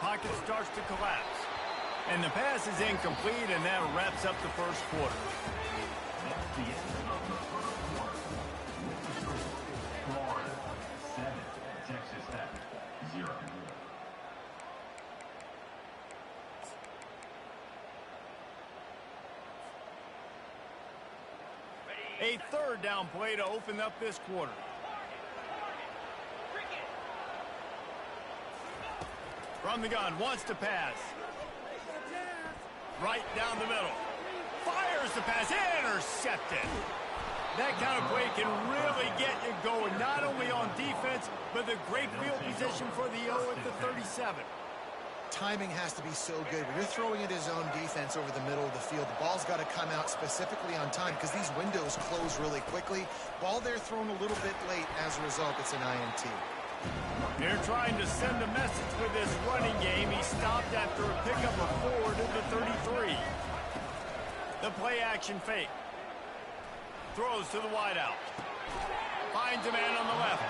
Pocket starts to collapse. And the pass is incomplete, and that wraps up the first quarter.
That's the end of the first quarter. With the score, Florida 7, Texas Tech 0.
A third down play to open up this quarter. From the gun, wants to pass. Right down the middle. Fires the pass, intercepted. That kind of play can really get you going, not only on defense, but the great field position for the O at the 37.
Timing has to be so good. When you're throwing at his own defense over the middle of the field, the ball's got to come out specifically on time because these windows close really quickly. Ball there thrown a little bit late. As a result, it's an INT.
They're trying to send a message with this running game. He stopped after a pickup of 4 to the 33. The play action fake. Throws to the wideout. Finds a man on the left.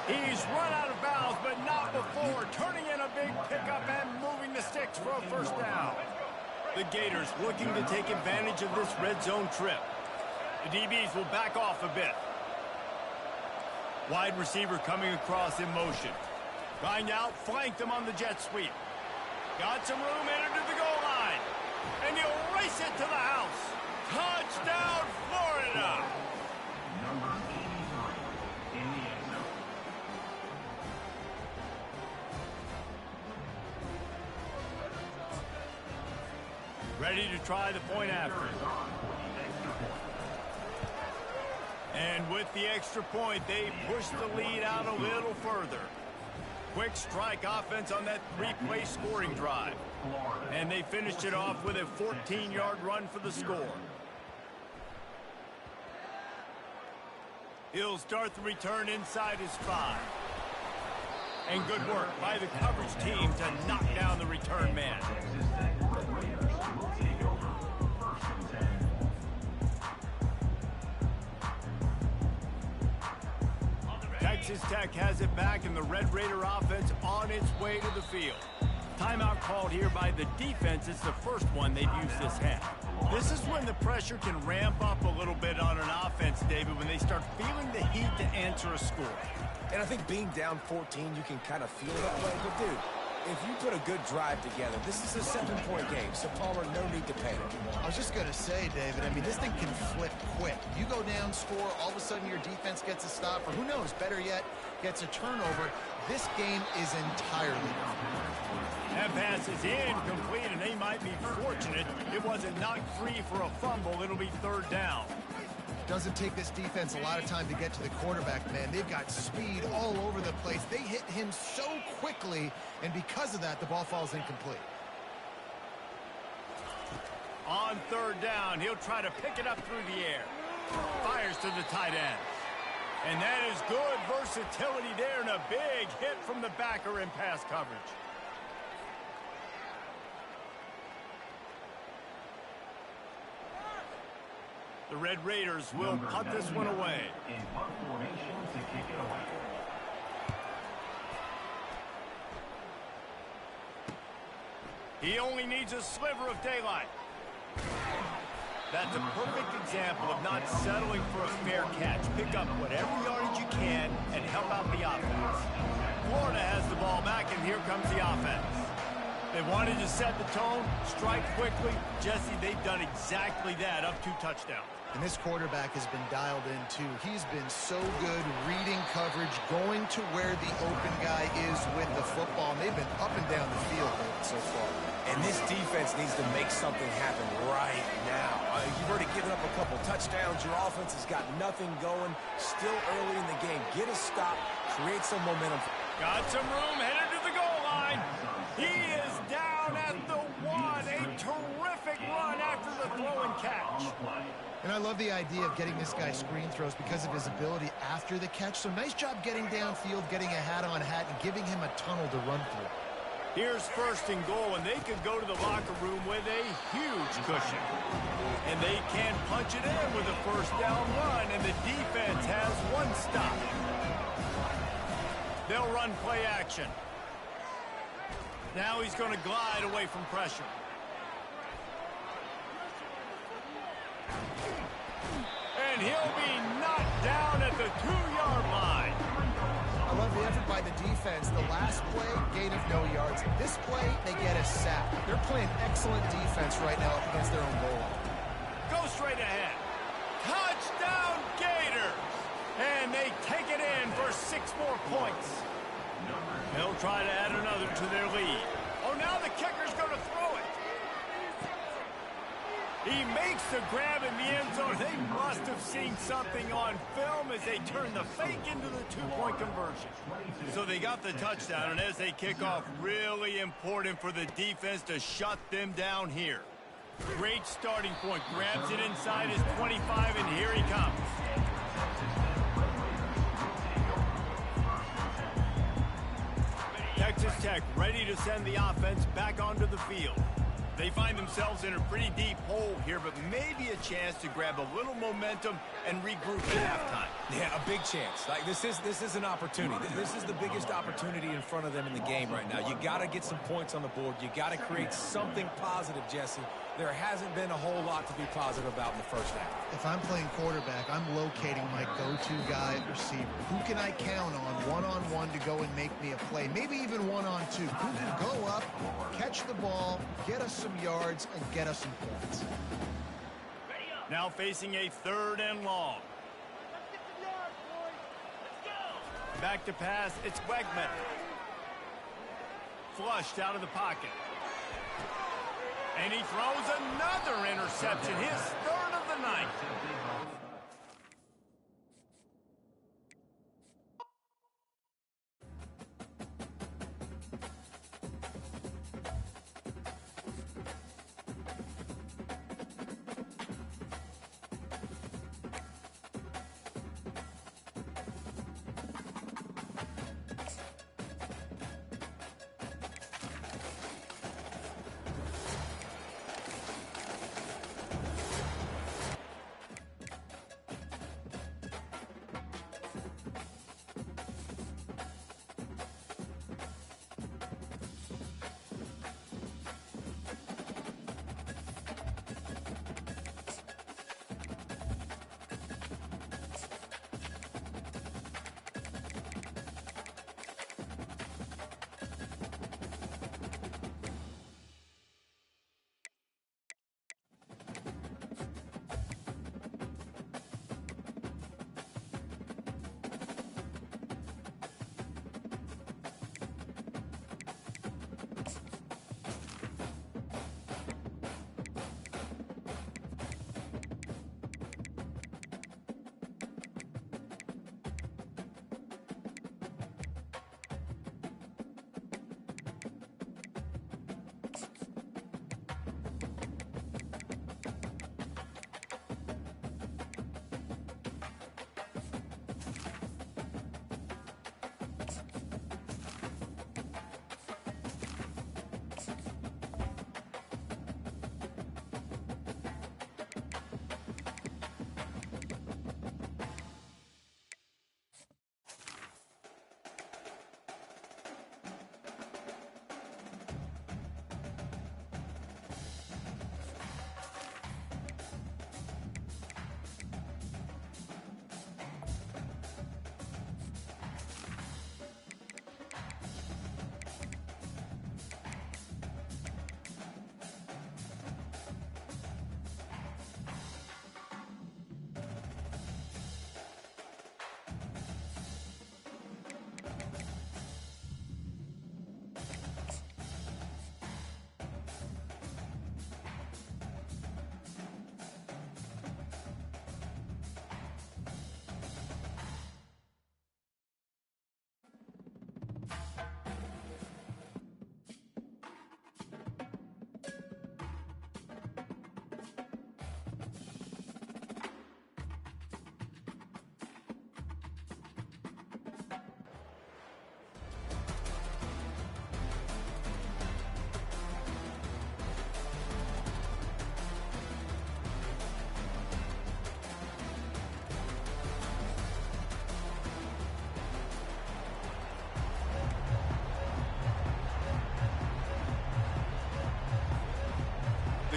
He's run out of bounds, but not before turning in a big pickup and moving the sticks for a first down. The Gators looking to take advantage of this red zone trip. The DBs will back off a bit. Wide receiver coming across in motion. Grind out, flanked him on the jet sweep. Got some room, entered to the goal line. And he'll race it to the house. Touchdown, Florida!
Number 83 in the end zone.
Ready to try the point after. And with the extra point, they push the lead out a little further. Quick strike offense on that 3-play scoring drive. And they finished it off with a 14-yard run for the score. He'll start the return inside his 5. And good work by the coverage team to knock down the return man. Texas Tech has it back, and the Red Raider offense on its way to the field. Timeout called here by the defense. It's the first one they've used this half. This is when the pressure can ramp up a little bit on an offense, David, when they start feeling the heat to answer a score.
And I think being down 14, you can kind of feel that way. But, dude, if you put a good drive together, this is a 7-point game, so Palmer, no need to panic.
I was just going to say, David, I mean, this thing can flip quick. You go down, score, all of a sudden your defense gets a stop, or who knows, better yet, gets a turnover. This game is entirely different.
That pass is incomplete, and they might be fortunate it wasn't knocked free for a fumble. It'll be third down.
Doesn't take this defense a lot of time to get to the quarterback, man. They've got speed all over the place. They hit him so quickly, and because of that, the ball falls incomplete.
On third down, he'll try to pick it up through the air. Fires to the tight end. And that is good versatility there, and a big hit from the backer in pass coverage. The Red Raiders will punt this one away.
In punt formation to kick it away.
He only needs a sliver of daylight. That's a perfect example of not settling for a fair catch. Pick up whatever yardage you can and help out the offense. Florida has the ball back, and here comes the offense. They wanted to set the tone, strike quickly. Jesse, they've done exactly that, up 2 touchdowns.
And this quarterback has been dialed in, too. He's been so good reading coverage, going to where the open guy is with the football. And they've been up and down the field so far.
And this defense needs to make something happen right now. You've already given up a couple touchdowns. Your offense has got nothing going. Still early in the game. Get a stop. Create some momentum.
Got some room, headed to the goal line. He is down at the 1. A terrific run after the throw and catch.
And I love the idea of getting this guy screen throws because of his ability after the catch. So nice job getting downfield, getting a hat-on-hat, and giving him a tunnel to run through.
Here's first and goal, and they could go to the locker room with a huge cushion. And they can punch it in with a first down run, and the defense has one stop. They'll run play action. Now he's going to glide away from pressure. And he'll be knocked down at the 2-yard line.
I love the effort by the defense. The last play, gain of no yards. This play, they get a sack. They're playing excellent defense right now up against their own goal line.
Go straight ahead. Touchdown Gators! And they take it in for 6 more points. They'll try to add another to their lead. Oh, now the kicker's going to throw it. He makes the grab in the end zone. They must have seen something on film as they turn the fake into the 2-point conversion. So they got the touchdown, and as they kick off, really important for the defense to shut them down here. Great starting point. Grabs it inside his 25, and here he comes. Texas Tech ready to send the offense back onto the field. They find themselves in a pretty deep hole here, but maybe a chance to grab a little momentum and regroup at halftime.
Yeah, a big chance. Like this is an opportunity. This is the biggest opportunity in front of them in the game right now. You got to get some points on the board. You got to create something positive, Jesse. There hasn't been a whole lot to be positive about in the first half.
If I'm playing quarterback, I'm locating my go-to guy at receiver. Who can I count on one-on-one to go and make me a play? Maybe even one-on-two. Who can go up, catch the ball, get us some yards, and get us some points.
Now facing a 3rd and long. Back to pass, it's Wegman. Flushed out of the pocket. And he throws another interception, his 3rd of the night.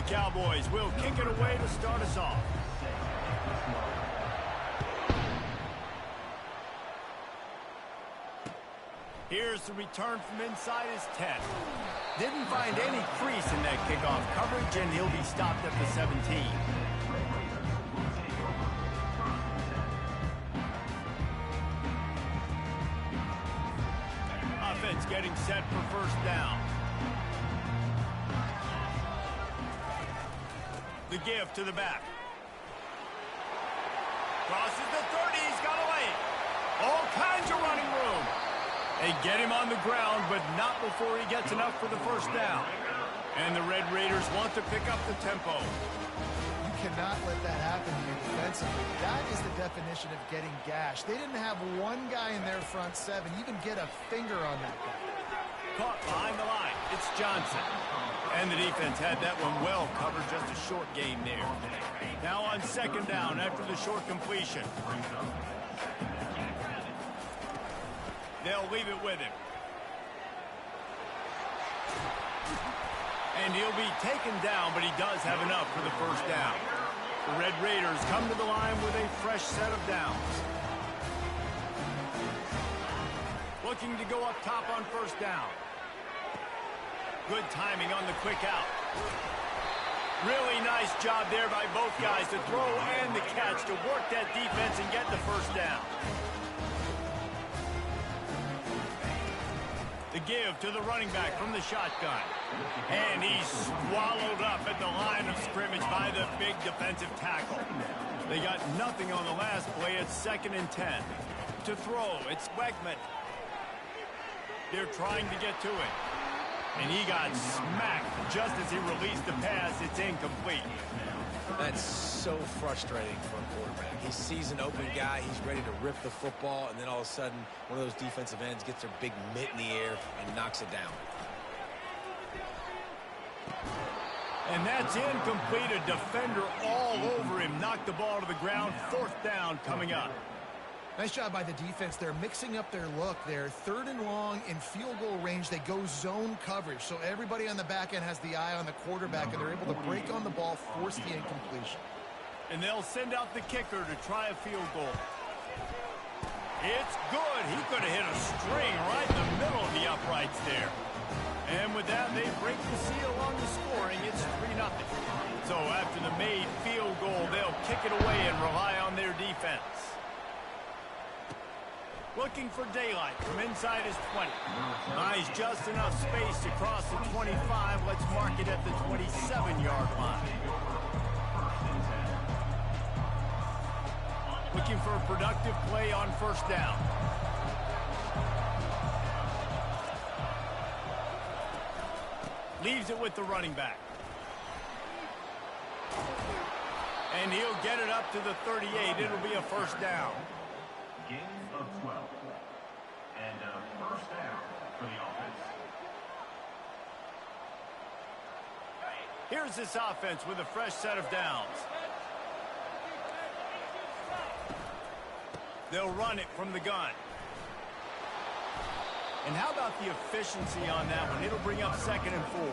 Cowboys will kick it away to start us off. Here's the return from inside his 10. Didn't find any crease in that kickoff coverage, and he'll be stopped at the 17. Offense getting set for first down. The give to the back. Crosses the 30. He's got a lane. All kinds of running room. They get him on the ground, but not before he gets enough for the first down. And the Red Raiders want to pick up the tempo.
You cannot let that happen here defensively. That is the definition of getting gashed. They didn't have one guy in their front seven even get a finger on that guy.
Caught behind the line. It's Johnson. And the defense had that one well covered, just a short gain there. Now on second down after the short completion. They'll leave it with him. And he'll be taken down, but he does have enough for the first down. The Red Raiders come to the line with a fresh set of downs. Looking to go up top on first down. Good timing on the quick out. Really nice job there by both guys to throw and the catch to work that defense and get the first down. The give to the running back from the shotgun. And he's swallowed up at the line of scrimmage by the big defensive tackle. They got nothing on the last play. It's 2nd and 10. To throw, it's Wegman. They're trying to get to it. And he got smacked just as he released the pass. It's incomplete.
That's so frustrating for a quarterback. He sees an open guy, he's ready to rip the football, and then all of a sudden, one of those defensive ends gets their big mitt in the air and knocks it down.
And that's incomplete. A defender all over him. Knocked the ball to the ground. 4th down coming up.
Nice job by the defense. They're mixing up their look. They're 3rd and long in field goal range. They go zone coverage. So everybody on the back end has the eye on the quarterback, and they're able to break on the ball, force the incompletion.
And they'll send out the kicker to try a field goal. It's good. He could have hit a string right in the middle of the uprights there. And with that, they break the seal on the scoring. It's 3-0. So after the made field goal, they'll kick it away and rely on their defense. Looking for daylight from inside his 20. Nice, just enough space to cross the 25. Let's mark it at the 27-yard line. Looking for a productive play on first down. Leaves it with the running back. And he'll get it up to the 38. It'll be a first down.
Gain of 12. And a first down for the offense.
Here's this offense with a fresh set of downs. They'll run it from the gun. And how about the efficiency on that one? It'll bring up 2nd and 4.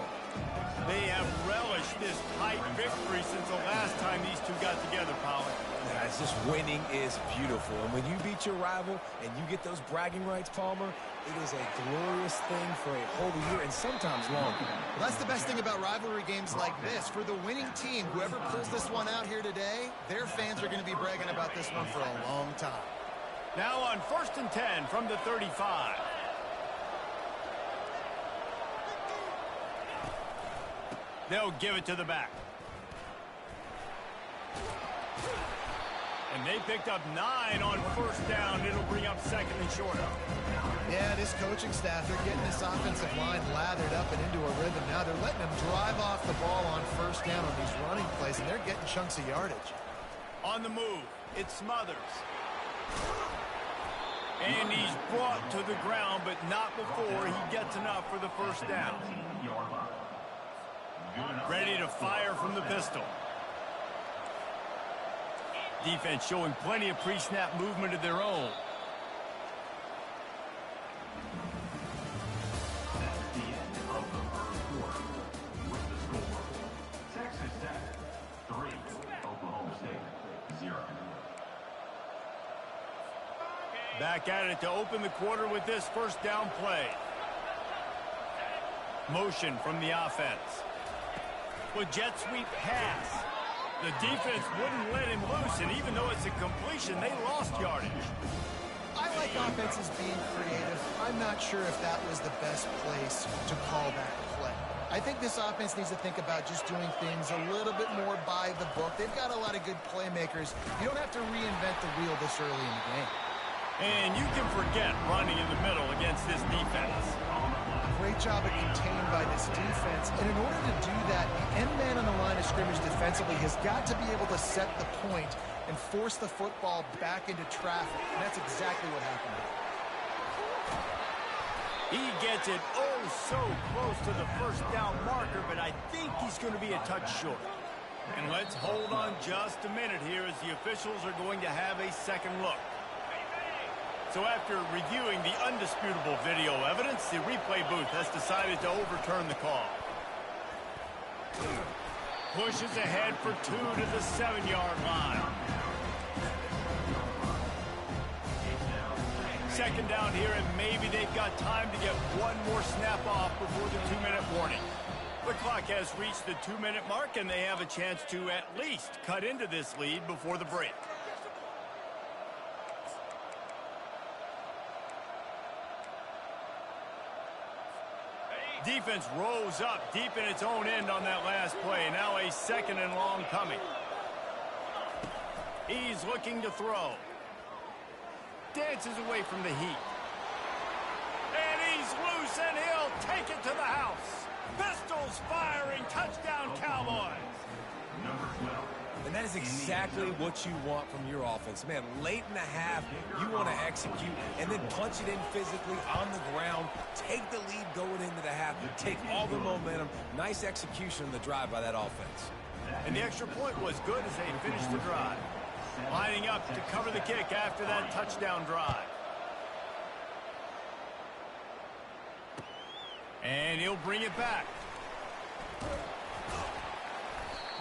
They have relished this tight victory since the last time these two got together, Pollard.
Yeah, it's just winning is beautiful. And when you beat your rival and you get those bragging rights, Palmer, it is a glorious thing for a whole year and sometimes longer.
Well, that's the best thing about rivalry games like this. For the winning team, whoever pulls this one out here today, their fans are going to be bragging about this one for a long time.
Now on 1st and 10 from the 35. They'll give it to the back. And they picked up 9 on first down. It'll bring up 2nd and short.
Yeah, this coaching staff, they're getting this offensive line lathered up and into a rhythm. Now they're letting them drive off the ball on first down on these running plays, and they're getting chunks of yardage.
On the move, it's Smothers. And he's brought to the ground, but not before he gets enough for the first down. Ready to fire from the pistol. Defense showing plenty of pre-snap movement of their own.
That's the end of the first quarter. With the score, Texas
Back at it to open the quarter with this first down play. Motion from the offense. With jet sweep pass. The defense wouldn't let him loose, and even though it's a completion, they lost yardage.
I like offenses being creative. I'm not sure if that was the best place to call that play. I think this offense needs to think about just doing things a little bit more by the book. They've got a lot of good playmakers. You don't have to reinvent the wheel this early in the game.
And you can forget running in the middle against this defense.
Great job at contained by this defense. And in order to do that, the end man on the line of scrimmage defensively has got to be able to set the point and force the football back into traffic. And that's exactly what happened.
He gets it oh so close to the first down marker, but I think he's going to be a touch short. And let's hold on just a minute here as the officials are going to have a second look. So after reviewing the undisputable video evidence, the replay booth has decided to overturn the call. Pushes ahead for 2 to the 7-yard line. Second down here, and maybe they've got time to get one more snap off before the 2-minute warning. The clock has reached the 2-minute mark, and they have a chance to at least cut into this lead before the break. Defense rose up deep in its own end on that last play. Now a second and long coming. He's looking to throw. Dances away from the heat. And he's loose, and he'll take it to the house. Pistols firing. Touchdown, Cowboys.
Number 12.
And that is exactly what you want from your offense. Man, late in the half, you want to execute and then punch it in physically on the ground, take the lead going into the half, take all the momentum. Nice execution on the drive by that offense.
And the extra point was good as they finished the drive. Lining up to cover the kick after that touchdown drive. And he'll bring it back.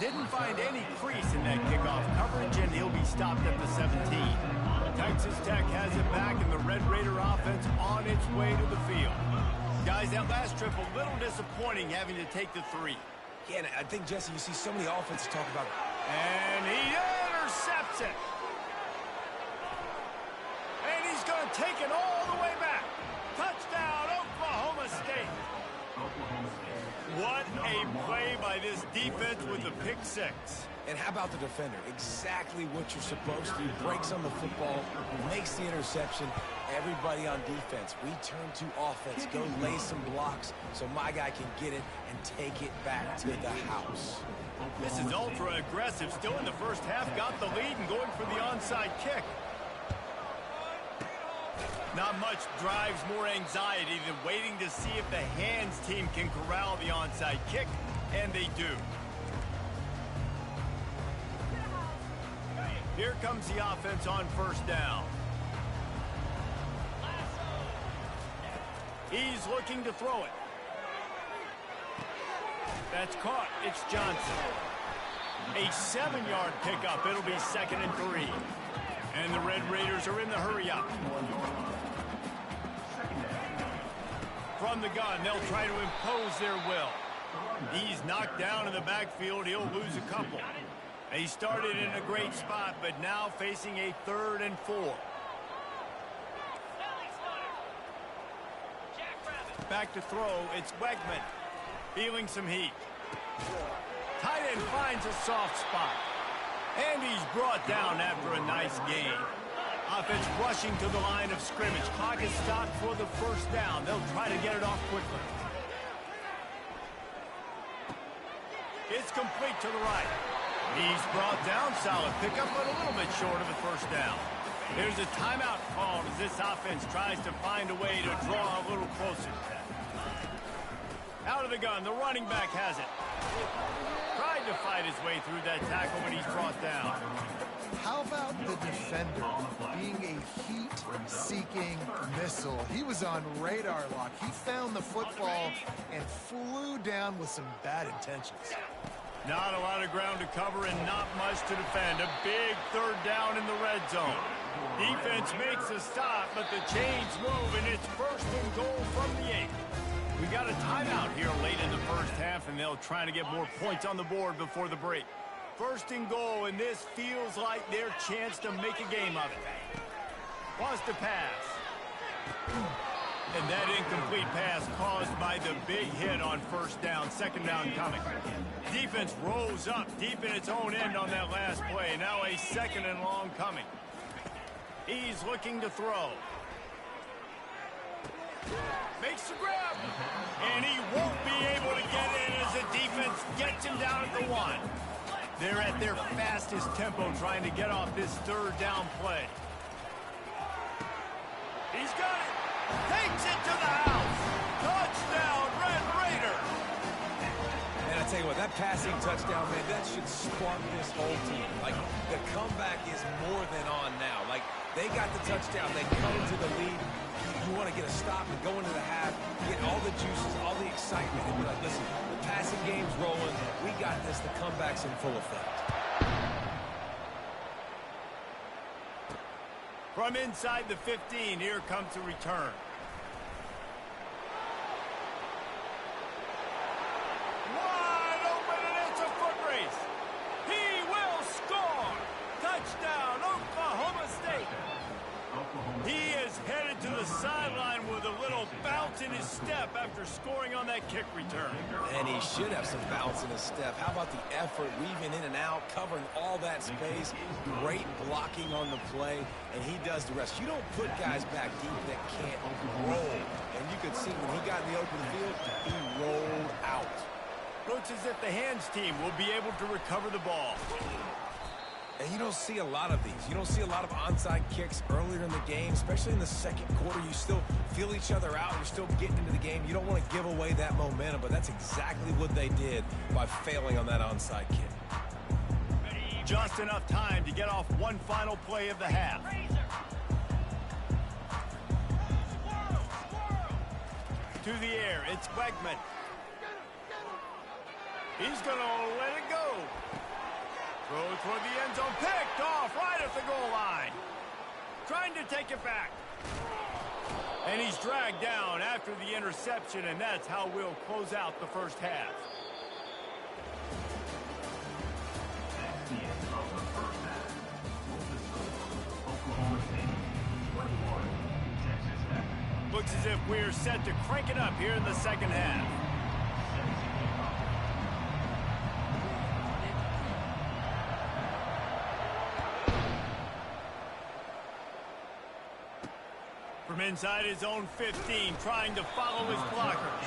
Didn't find any crease in that kickoff coverage, and he'll be stopped at the 17. Texas Tech has it back, and the Red Raider offense on its way to the field. Guys, that last trip a little disappointing having to take the 3.
Yeah, and I think, Jesse, you see so many offenses talk about it.
And he intercepts it. And he's going to take it all the way back. Touchdown, Oklahoma State. What a play by this defense with the pick 6.
And how about the defender? Exactly what you're supposed to. Breaks on the football, makes the interception. Everybody on defense, we turn to offense. Go lay some blocks so my guy can get it and take it back to the house.
This is ultra aggressive. Still in the first half, got the lead and going for the onside kick. Not much drives more anxiety than waiting to see if the hands team can corral the onside kick, and they do. Here comes the offense on first down. He's looking to throw it. That's caught. It's Johnson. A 7-yard pickup. It'll be 2nd and 3. And the Red Raiders are in the hurry-up. From the gun, they'll try to impose their will. He's knocked down in the backfield. He'll lose a couple. They started in a great spot, but now facing a 3rd and 4. Back to throw. It's Wegman. Feeling some heat. Tight end finds a soft spot. And he's brought down after a nice gain. Offense rushing to the line of scrimmage. Clock is stopped for the first down. They'll try to get it off quickly. It's complete to the right. He's brought down. Solid pickup, but a little bit short of the first down. There's a timeout called as this offense tries to find a way to draw a little closer. Out of the gun, the running back has it. Tried to fight his way through that tackle, but he's brought down.
How about the defender being a heat-seeking missile? He was on radar lock. He found the football and flew down with some bad intentions.
Not a lot of ground to cover and not much to defend. A big 3rd down in the red zone. Defense makes a stop, but the chains move, and it's 1st and goal from the 8. We got a timeout here late in the first half, and they'll try to get more points on the board before the break. 1st and goal, and this feels like their chance to make a game of it. Wants to pass. And that incomplete pass caused by the big hit on 1st down, 2nd down coming. Defense rose up deep in its own end on that last play. Now a 2nd and long coming. He's looking to throw. Makes the grab. And he won't be able to get in as the defense gets him down at the 1. They're at their fastest tempo trying to get off this 3rd down play. He's got it. Takes it to the house. Touchdown, Red Raiders.
And I tell you what, that passing touchdown, man, that should spark this whole team. Like, the comeback is more than on now. Like, they got the touchdown. They come into the lead. You want to get a stop and go into the half, get all the juices, all the excitement, and be like, listen, the passing game's rolling. We got this. The comeback's in full effect.
From inside the 15, here comes the return. Wide open, and it's a foot race. He will score. Touchdown, Oklahoma State. He is headed to the sideline with a little bounce in his step after scoring on that kick return.
And he should have some bounce in his step. How about the effort, weaving in and out, covering all that space, great blocking on the play, and he does the rest. You don't put guys back deep that can't roll. And you could see when he got in the open field, he rolled out.
Looks as if the hands team will be able to recover the ball.
And you don't see a lot of these. You don't see a lot of onside kicks earlier in the game, especially in the 2nd quarter. You still feel each other out. You're still getting into the game. You don't want to give away that momentum, but that's exactly what they did by failing on that onside kick.
Just enough time to get off one final play of the half. To the air, it's Wegman. He's going to let it go. Throw toward the end zone, picked off right at the goal line. Trying to take it back. And he's dragged down after the interception, and that's how we'll close out the first half.
That's the end of the first half. With the score, Oklahoma State 21, Texas Tech.
Looks as if we're set to crank it up here in the 2nd half. From inside his own 15, trying to follow his blockers.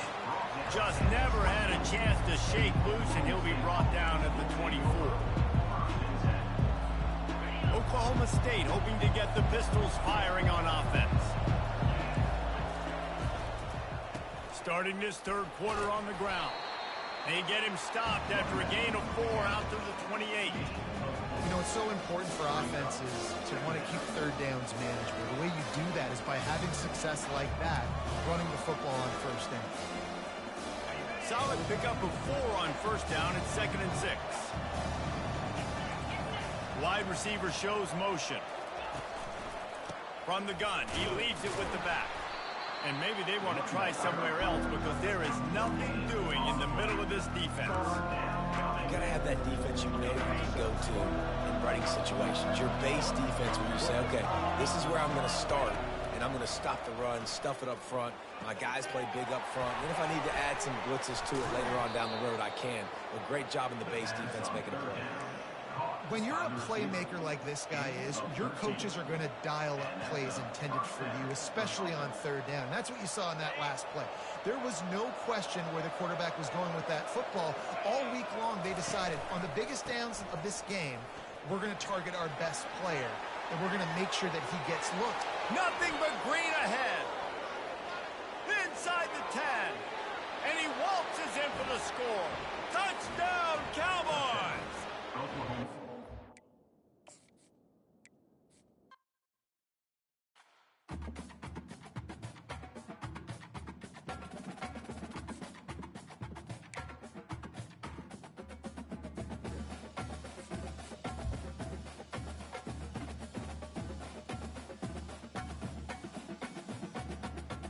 Just never had a chance to shake loose, and he'll be brought down at the 24. Oklahoma State hoping to get the Pistols firing on offense. Starting this 3rd quarter on the ground. They get him stopped after a gain of 4 out to the 28.
You know, it's so important for offenses to want to keep 3rd downs manageable. The way you do that is by having success like that, running the football on 1st down.
Solid pickup of 4 on 1st down at 2nd and 6. Wide receiver shows motion. From the gun, he leaves it with the back. And maybe they want to try somewhere else because there is nothing doing in the middle of this defense.
You got to have that defense you know you can go to in running situations. Your base defense where you say, okay, this is where I'm going to start, and I'm going to stop the run, stuff it up front. My guys play big up front. And if I need to add some blitzes to it later on down the road, I can. A great job in the base defense making a play.
When you're a playmaker like this guy is, your coaches are going to dial up plays intended for you, especially on 3rd down. That's what you saw in that last play. There was no question where the quarterback was going with that football. All week long, they decided on the biggest downs of this game, we're going to target our best player, and we're going to make sure that he gets looked.
Nothing but green ahead. Inside the 10. And he waltzes in for the score. Touchdown, Cowboys!
Oklahoma